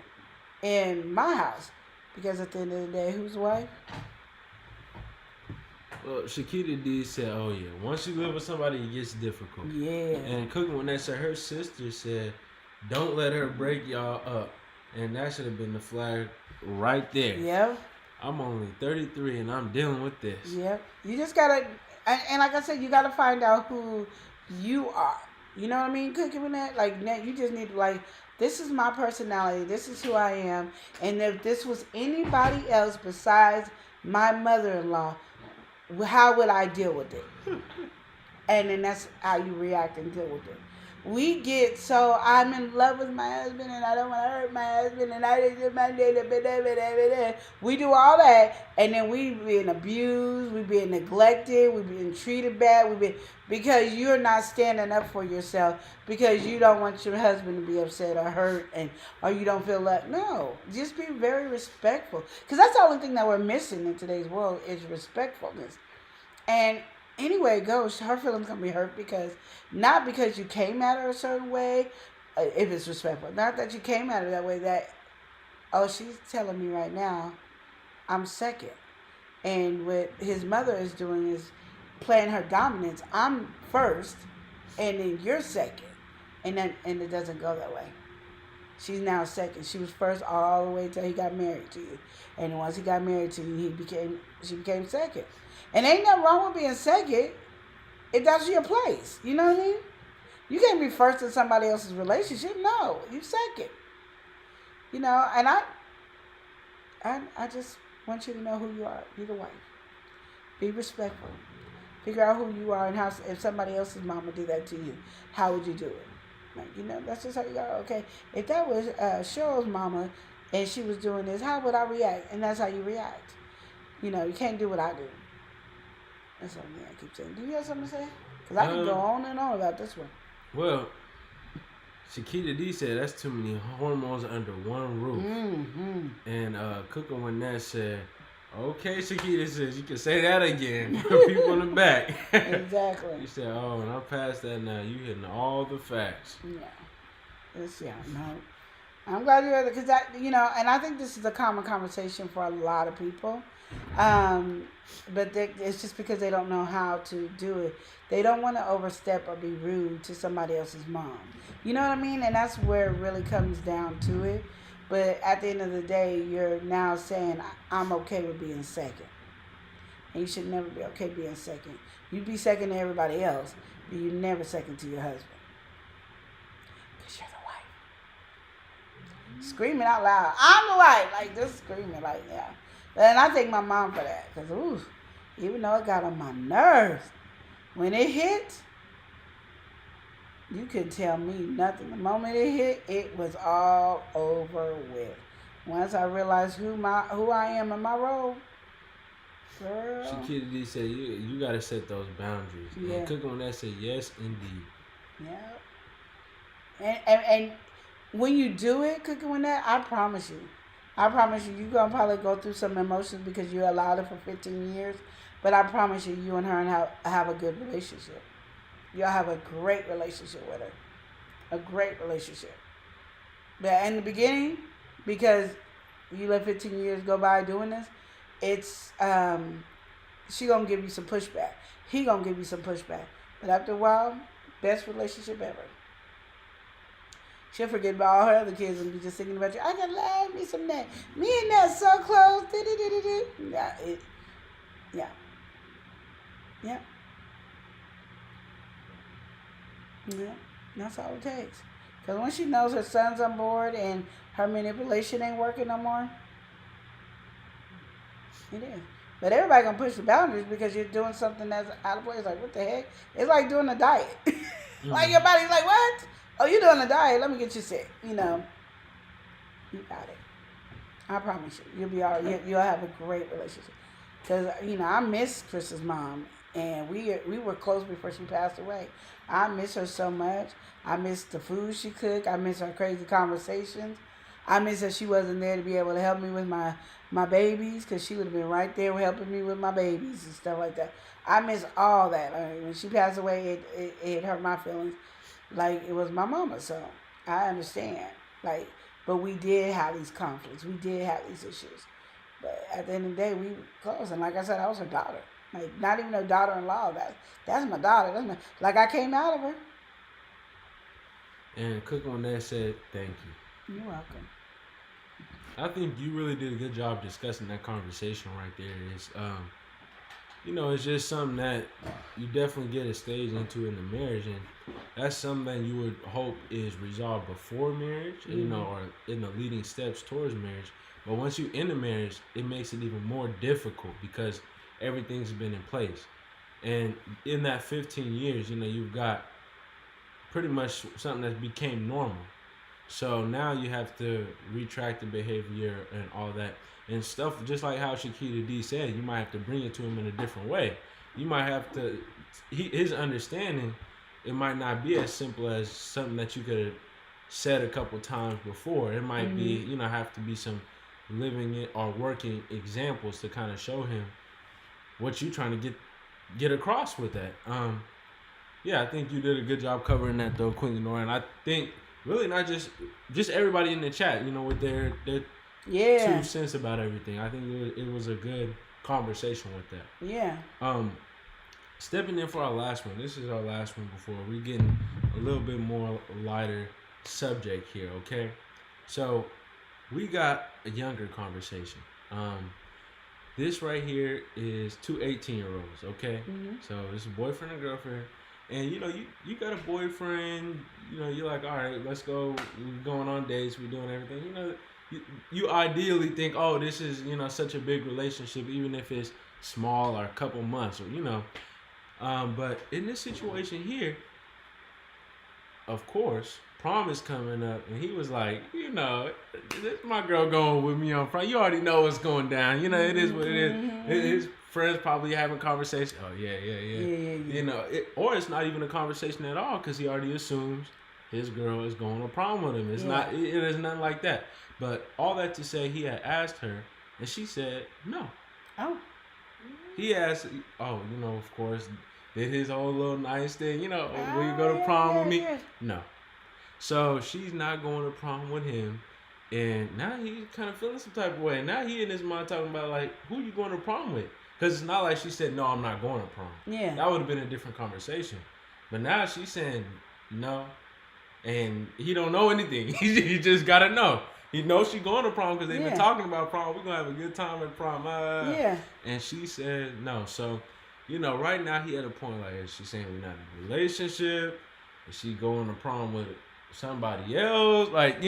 in my house. Because at the end of the day, who's the wife? Well, Shakita D said, oh, yeah, once you live with somebody, it gets difficult. Yeah. And Cooking when that said, her sister said, don't let her break y'all up. And that should have been the flag right there. Yeah. I'm only 33 and I'm dealing with this. Yep. You just gotta, and like I said, you gotta find out who you are. You know what I mean? Cooking with that, like, you just need to, like, this is my personality. This is who I am. And if this was anybody else besides my mother-in-law, how would I deal with it? And then that's how you react and deal with it. We get so, I'm in love with my husband and I don't want to hurt my husband and I just my day. We do all that, and then we being abused, we being neglected, we being treated bad, because you're not standing up for yourself, because you don't want your husband to be upset or hurt, or you don't feel like, no, just be very respectful, because that's the only thing that we're missing in today's world is respectfulness. And anyway it goes, her feelings gonna be hurt, not because you came at her a certain way, if it's respectful. Not that you came at her that way, that, oh, she's telling me right now I'm second. And what his mother is doing is playing her dominance. I'm first, and then you're second. And it doesn't go that way. She's now second. She was first all the way till he got married to you. And once he got married to you, she became second. And ain't nothing wrong with being second if that's your place. You know what I mean? You can't be first in somebody else's relationship. No, you second. You know, and I just want you to know who you are. Be the wife. Be respectful. Figure out who you are, and how, if somebody else's mama did that to you, how would you do it? Like, you know, that's just how you go. Okay, if that was Cheryl's mama and she was doing this, how would I react? And that's how you react. You know, you can't do what I do. That's something I keep saying. Do you have something to say? Because I can go on and on about this one. Well, Shakita D said that's too many hormones under one roof. Mm-hmm. And Cooking when that said, okay, Shakita says, you can say that again. People in the back. Exactly. You said, oh, and I'm past that now. You hitting all the facts. Yeah. No. I'm glad you're there, because and I think this is a common conversation for a lot of people. But it's just because they don't know how to do it. They don't want to overstep or be rude to somebody else's mom. You know what I mean? And that's where it really comes down to it. But at the end of the day, you're now saying, I'm okay with being second. And you should never be okay being second. You be second to everybody else, but you're never second to your husband. Because you're the wife. Screaming out loud, I'm the wife. Like, just screaming like, yeah. And I thank my mom for that. Because, even though it got on my nerves, when it hit, you couldn't tell me nothing. The moment it hit, it was all over with. Once I realized who I am in my role, girl. Shakita D said, you got to set those boundaries. Yeah. And Cooking on that said, yes, indeed. Yeah. And when you do it, Cooking with that, I promise you, I promise you, you're going to probably go through some emotions because you allowed it for 15 years. But I promise you, you and her have a good relationship. You'll have a great relationship with her. A great relationship. But in the beginning, because you let 15 years go by doing this, it's she gonna give you some pushback. He gonna give you some pushback. But after a while, best relationship ever. She'll forget about all her other kids and be just thinking about you. I gotta love me some that. Me and that so close. Yeah, yeah. Yeah. Yeah. That's all it takes. Because when she knows her son's on board and her manipulation ain't working no more, it is. But everybody gonna push the boundaries because you're doing something that's out of place. Like, what the heck? It's like doing a diet. Like your body's like, what? Oh, you're doing a diet. Let me get you sick. You know. You got it. I promise you. You'll be all right. You'll have a great relationship. Because, I miss Chris's mom. And we were close before she passed away. I miss her so much. I miss the food she cooked. I miss her crazy conversations. I miss that she wasn't there to be able to help me with my babies, because she would have been right there helping me with my babies and stuff like that. I miss all that. When she passed away, it hurt my feelings like it was my mama. So I understand. But we did have these conflicts. We did have these issues. But at the end of the day, we were close. And like I said, I was her daughter. Like, not even her daughter-in-law. That's my daughter. I came out of her. And Cook on that said, thank you. You're welcome. I think you really did a good job discussing that conversation right there. It's, it's just something that you definitely get a stage into in the marriage, and that's something that you would hope is resolved before marriage, or in the leading steps towards marriage. But once you in the marriage, it makes it even more difficult because everything's been in place. And in that 15 years, you've got pretty much something that became normal. So now you have to retract the behavior and all that. And stuff, just like how Shakita D said, you might have to bring it to him in a different way. You might have to, his understanding, it might not be as simple as something that you could have said a couple times before. It might be, have to be some living it or working examples to kind of show him what you're trying to get across with that. I think you did a good job covering that though, Queen Lenora. And I think really not just everybody in the chat, with their 2 cents about everything. I think it was a good conversation with that. Yeah. Stepping in for our last one. This is our last one before we getting a little bit more lighter subject here, okay? So we got a younger conversation. This right here is 2 18-year-olds, okay? Mm-hmm. So it's a boyfriend and girlfriend. And, you got a boyfriend, you're like, all right, let's go. We're going on dates. We're doing everything. You ideally think, oh, this is, such a big relationship, even if it's small or a couple months or, but in this situation here, of course, prom is coming up. And he was like, this my girl going with me on prom. You already know what's going down. It is what it is. His friends probably having conversation. Oh, yeah. Or it's not even a conversation at all because he already assumes his girl is going to prom with him. It's not. It is nothing like that. But all that to say, he had asked her, and she said no. Oh. He asked, of course, did his whole little nice thing. Will you go to prom with me? No. So she's not going to prom with him. And now he's kind of feeling some type of way. Now he in his mind talking about, like, who you going to prom with? Because it's not like she said, no, I'm not going to prom. Yeah. That would have been a different conversation. But now she's saying no. And he don't know anything. He just got to know. He knows she's going to prom because they've been talking about prom. We're going to have a good time at prom. And she said no. So, right now he at a point like, is she saying we're not in a relationship? Is she going to prom with somebody else? Like,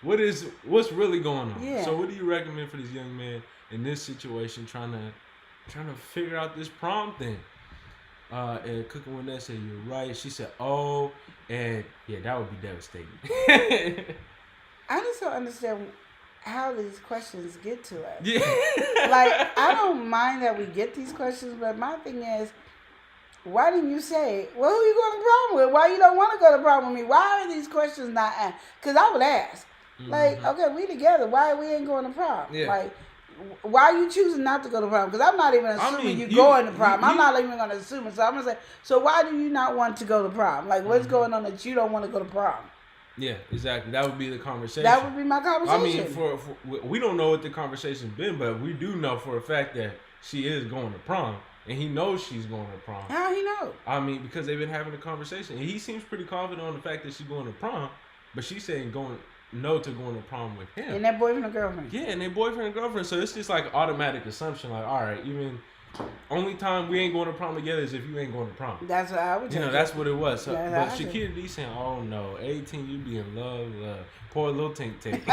what's really going on? Yeah. So what do you recommend for this young man in this situation trying to figure out this prom thing? And Cooking with that said, you're right. She said, oh, and yeah, that would be devastating. I just don't understand how these questions get to us. Yeah. I don't mind that we get these questions, but my thing is, why didn't you say, well, who you going to prom with? Why you don't want to go to prom with me? Why are these questions not asked? Because I would ask. Like, okay, we together. Why we ain't going to prom? Yeah. Like, why are you choosing not to go to prom? Because I'm not even assuming you going to prom. I'm not even going to assume it. So I'm going to say, so why do you not want to go to prom? Like, what's going on that you don't want to go to prom? Yeah, exactly. That would be the conversation. That would be my conversation. I mean, for we don't know what the conversation's been, but we do know for a fact that she is going to prom, and he knows she's going to prom. How he know? I mean, because they've been having a conversation, and he seems pretty confident on the fact that she's going to prom, but she's saying no to going to prom with him. And that boyfriend or girlfriend? Yeah, and they boyfriend and girlfriend. So it's just like automatic assumption. Like, all right, even only time we ain't going to prom together is if you ain't going to prom. That's what I would tell you. That's what it was. So, That's but Shakira D saying, "Oh no, 18, you be in love, poor little tink tink."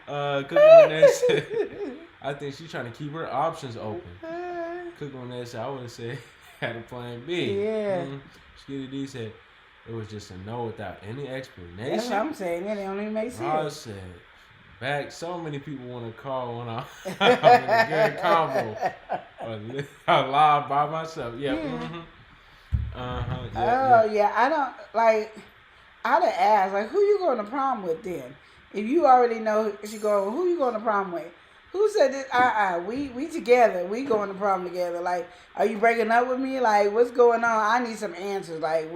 Cookie Monet said, "I think she's trying to keep her options open." Cookie Monet said, "I would have said had a plan B." Yeah. Shakira D said, "It was just a no without any explanation." That's what I'm saying. It don't even make sense. Ross said, "Back, so many people want to call when I'm in a good combo or live by myself." Yeah. Yeah. I don't like. I'd have asked, like, who you going to prom with then? If you already know she going, who you going to prom with? Who said this? We together. We going to prom together. Like, are you breaking up with me? Like, what's going on? I need some answers. Like,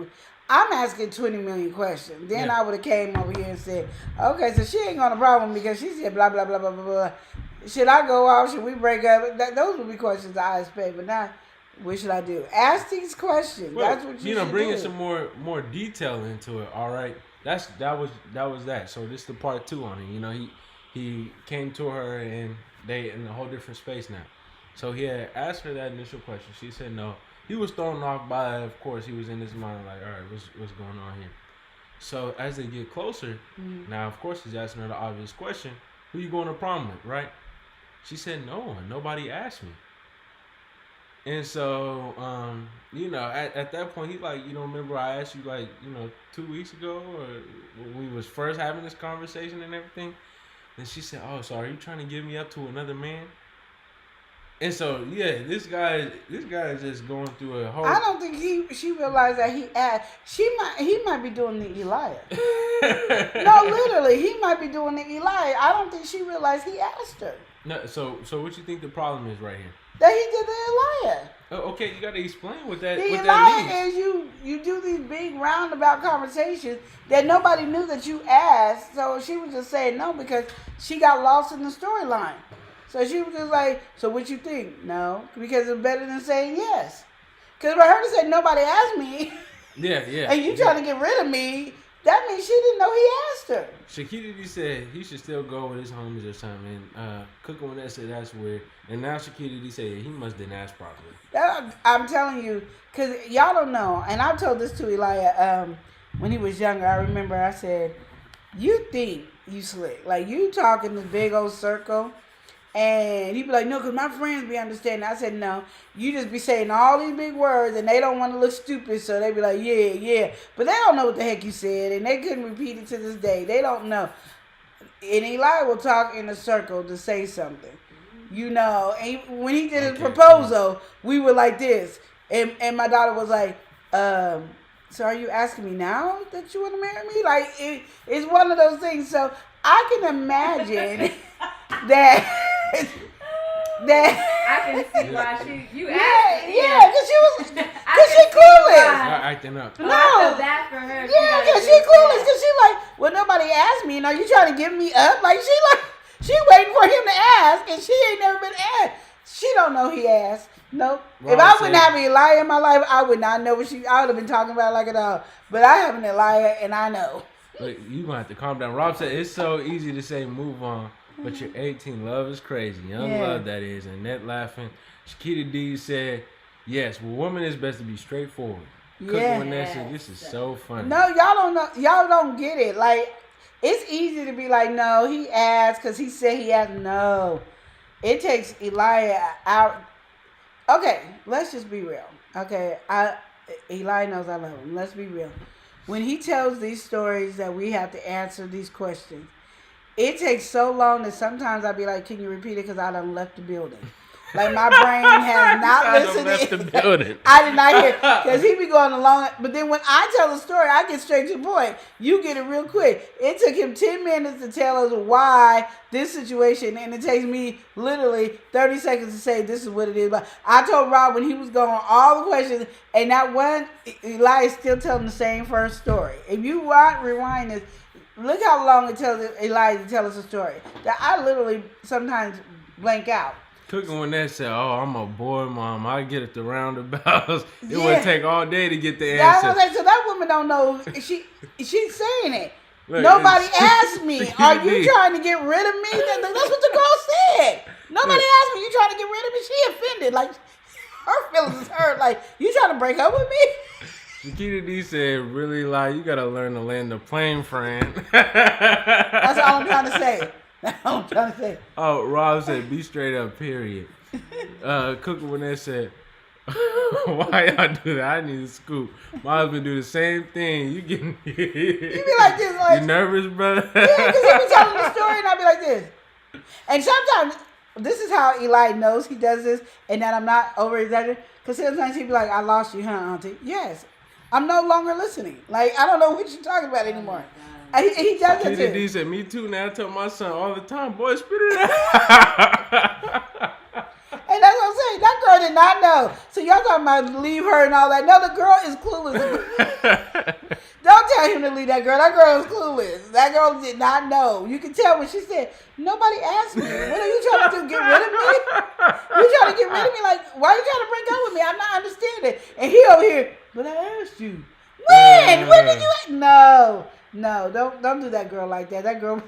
I'm asking 20 million questions. Then I would have came over here and said, okay, so she ain't going to prom with me because she said blah, blah, blah, blah, blah, blah. Should I go out? Should we break up? Those would be questions I expect. But now, what should I do? Ask these questions. Well, that's what you should bringing do. some more detail into it. All right, that was that. So this is the part 2 on it. He came to her and they in a whole different space now. So he had asked her that initial question. She said no. He was thrown off by, of course, he was in his mind like, all right, what's going on here? So as they get closer, now of course he's asking her the obvious question: who you going to prom with, right? She said no one. Nobody asked me. And so, at that point, he like, remember I asked you 2 weeks ago or when we was first having this conversation and everything? And she said, oh, so are you trying to give me up to another man? And so, yeah, this guy is just going through a whole... I don't think she realized that he asked. He might be doing the Elijah. No, literally, he might be doing the Elijah. I don't think she realized he asked her. No, so what you think the problem is right here? That he did the Elijah. Oh, okay, you got to explain what that The means. Elijah is you do these big roundabout conversations that nobody knew that you asked. So she was just saying no because she got lost in the storyline. So she was just like, so what you think? No, because it's better than saying yes. Because for her to say nobody asked me, yeah, and you trying to get rid of me, that means she didn't know he asked her. Shakira D said he should still go with his homies or something. And Cookie Monet said that's weird. And now Shakira D said he must didn't ask properly. I'm telling you, because y'all don't know, and I told this to Elijah when he was younger. I remember I said, you think you slick. Like, you talk in this big old circle. And he'd be like, no, because my friends be understanding. I said, no, you just be saying all these big words and they don't want to look stupid. So they be like, yeah. But they don't know what the heck you said. And they couldn't repeat it to this day. They don't know. And Eli will talk in a circle to say something. And when he did his proposal, we were like this. And my daughter was like, so are you asking me now that you want to marry me? Like, it's one of those things. So I can imagine that I can see why you asked. Yeah, because she clueless. Not acting up. No, I feel bad for her. Yeah, because she clueless. Because she like, well, nobody asked me. And are you trying to give me up? Like she waiting for him to ask, and she ain't never been asked. She don't know he asked. Nope. If I wouldn't have an Elijah in my life, I would not know what I would have been talking about like it all. But I have an Elijah, and I know. Look, you gonna have to calm down. Rob said it's so easy to say move on, but you're 18. Love is crazy. Young love, that is. And net laughing. Shakira D said, yes, well, woman is best to be straightforward. Yeah. Said, this is so funny. No, y'all don't know. Y'all don't get it. Like, it's easy to be like, no, he asked because he said he asked. No. It takes Elijah out. Okay, let's just be real. Okay, Eli knows I love him. Let's be real. When he tells these stories that we have to answer these questions, it takes so long that sometimes I'll be like, can you repeat it? Because I done left the building. Like my brain has not Left listened. the building. I did not hear because he be going along. But then when I tell the story, I get straight to the point. You get it real quick. It took him 10 minutes to tell us why this situation, and it takes me literally 30 seconds to say this is what it is. But I told Rob when he was going all the questions, and that one, Eli is still telling the same first story. If you want rewind this, look how long it tells Eli to tell us a story. That I literally sometimes blank out. Cooking when they said, "Oh, I'm a boy, mom. I get it the roundabouts." It would take all day to get the answer. So that woman don't know. She's saying it. Look, Nobody asked me, "Are you me. trying to get rid of me?" That's what the girl said. Nobody asked me, "You trying to get rid of me?" She offended. Like her feelings is hurt. Like you trying to break up with me? Shakita D said, "Really, like you gotta learn to land the plane, friend." That's all I'm trying to say. That's all I'm trying to say. Oh, Rob said, "Be straight up, period." Cooking when they said, "Why y'all do that? I need a scoop." My husband do the same thing. You getting? You be like this, like you nervous, brother? Yeah, because he be telling the story and I be like this. And sometimes this is how Eli knows he does this, and that I'm not over exaggerating. Because sometimes he be like, "I lost you, huh, Auntie?" Yes, I'm no longer listening. Like I don't know what you're talking about anymore. He does it too. D said, "Me too." Now I tell my son all the time, "Boy, spit it out." And that's what I'm saying. That girl did not know. So y'all talking about leave her and all that. No, the girl is clueless. Don't tell him to leave that girl. That girl is clueless. That girl did not know. You can tell when she said, "Nobody asked me. What are you trying to do? Get rid of me? You trying to get rid of me? Like, why are you trying to break up with me? I'm not understanding." And he over here, "But I asked you." When? When did you? No, don't do that girl like that. That girl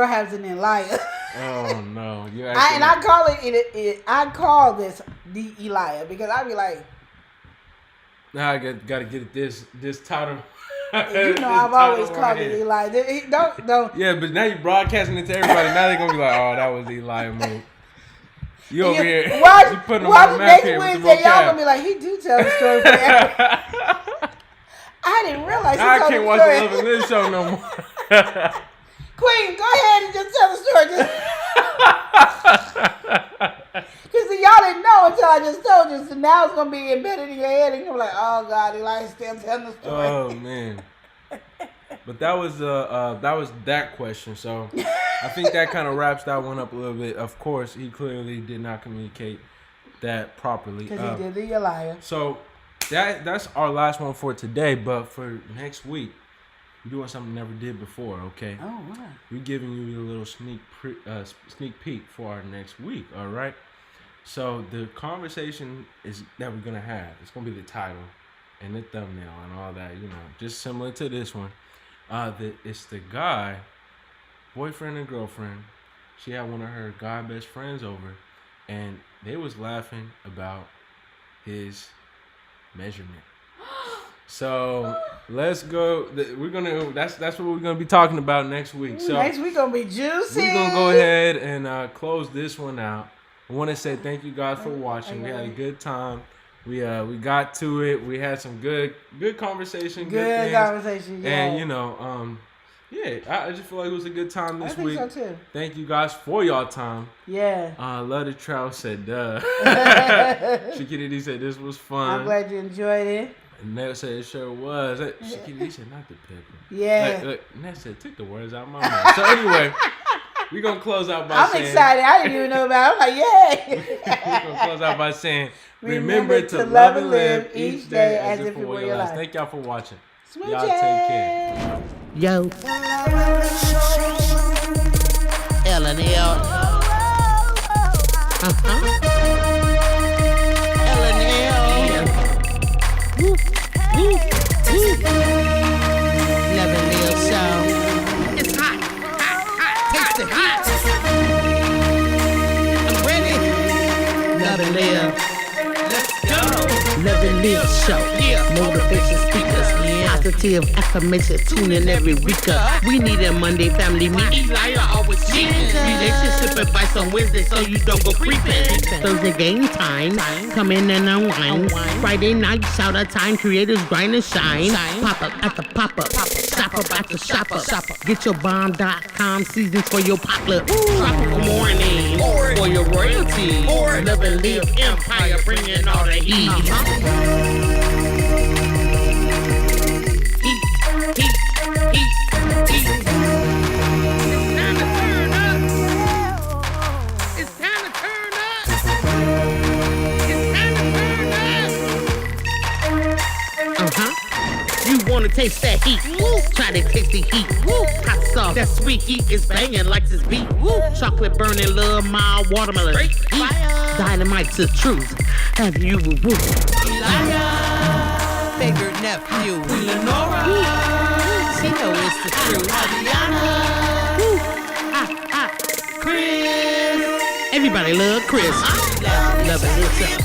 has an Elia. Oh no! I call it. I call this the Elia because I be like, now I gotta get this title. you know, I've always called it Eli. Don't. Yeah, but now you're broadcasting it to everybody. Now they're gonna be like, "Oh, that was Eli move." You over here? You putting them on the map here with the vocab. Y'all gonna be like, he do tell the story for everybody. I didn't realize. I can't watch the Love and Live show no more. Queen, go ahead and just tell the story. Because y'all didn't know until I just told you. So now it's going to be embedded in your head. And you're like, "Oh, God, Eli's still telling the story." Oh, man. But that was that question. So I think that kind of wraps that one up a little bit. Of course, he clearly did not communicate that properly. Because he did the Elia. So that's our last one for today. But for next week, we're doing something we never did before, okay? Oh, wow. We're giving you a little sneak peek for our next week, all right? So the conversation that we're going to have, it's going to be the title and the thumbnail and all that, just similar to this one. It's the guy, boyfriend and girlfriend. She had one of her guy best friends over, and they was laughing about his measurement. So let's go. That's what we're gonna be talking about next week. So next week gonna be juicy. We're gonna go ahead and close this one out. I want to say thank you guys for watching. We had a good time. We got to it. We had some good conversation. Good conversation. Yeah. And I just feel like it was a good time this week. I think so too. Thank you guys for y'all time. Yeah. Love the Trout said, "Duh." Shakita D said this was fun. I'm glad you enjoyed it. And Ned said it sure was. Shakita D said not the pepper. Yeah. Ned said took the words out of my mouth. So anyway, we're gonna close out by saying. I'm excited. I didn't even know about it. I'm like, yeah. We're gonna close out by saying, remember to love and live each day as if it were your life. Thank y'all for watching. Smooches. Y'all take care. Yo. L&L. L&L. Woo. Woo. Woo. Love and live show. It's hot. Hot. Taste the heat. I'm ready. Love and live. Let's go. Love and live show. here. Motivation speakers, positive affirmation, tune in every week. We need a Monday family meeting. Elijah always cheating. Relationship advice on Wednesday so you don't go creeping. Thursday game time, come in and unwind. Friday night shout out time, creators grind and shine. Pop up at the pop up, shop up at the shop up. Get your bomb.com seasons for your potluck. Tropical morning for your royalty. Love and live empire, bringing all the heat. Heat. It's time to turn up. You wanna taste that heat? Try to taste the heat. Hot sauce, that sweet heat is banging like this beat. Chocolate burning, love, mild watermelon. Heat. Dynamite's the truth. Have you Elijah, favorite nephew, Lenora. She know it's the truth. Chris? Everybody love Chris. Love it yourself.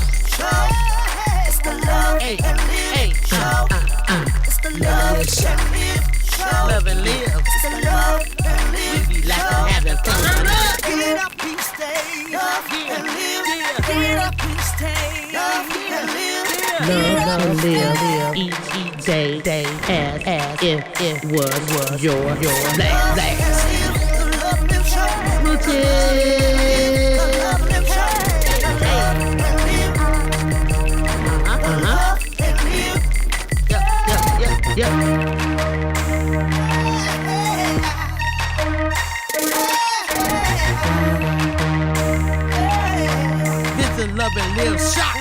It's the love and live show. It's the love and live show. Love and live. It's the love and live We be laughing, having fun. Get up and stay. Love and live. Get up and stay. Love and live. Love and live each day as if it was your last. The love live show. Smooches. The love live show. Love and live. Yep. This is Love and Live Shock.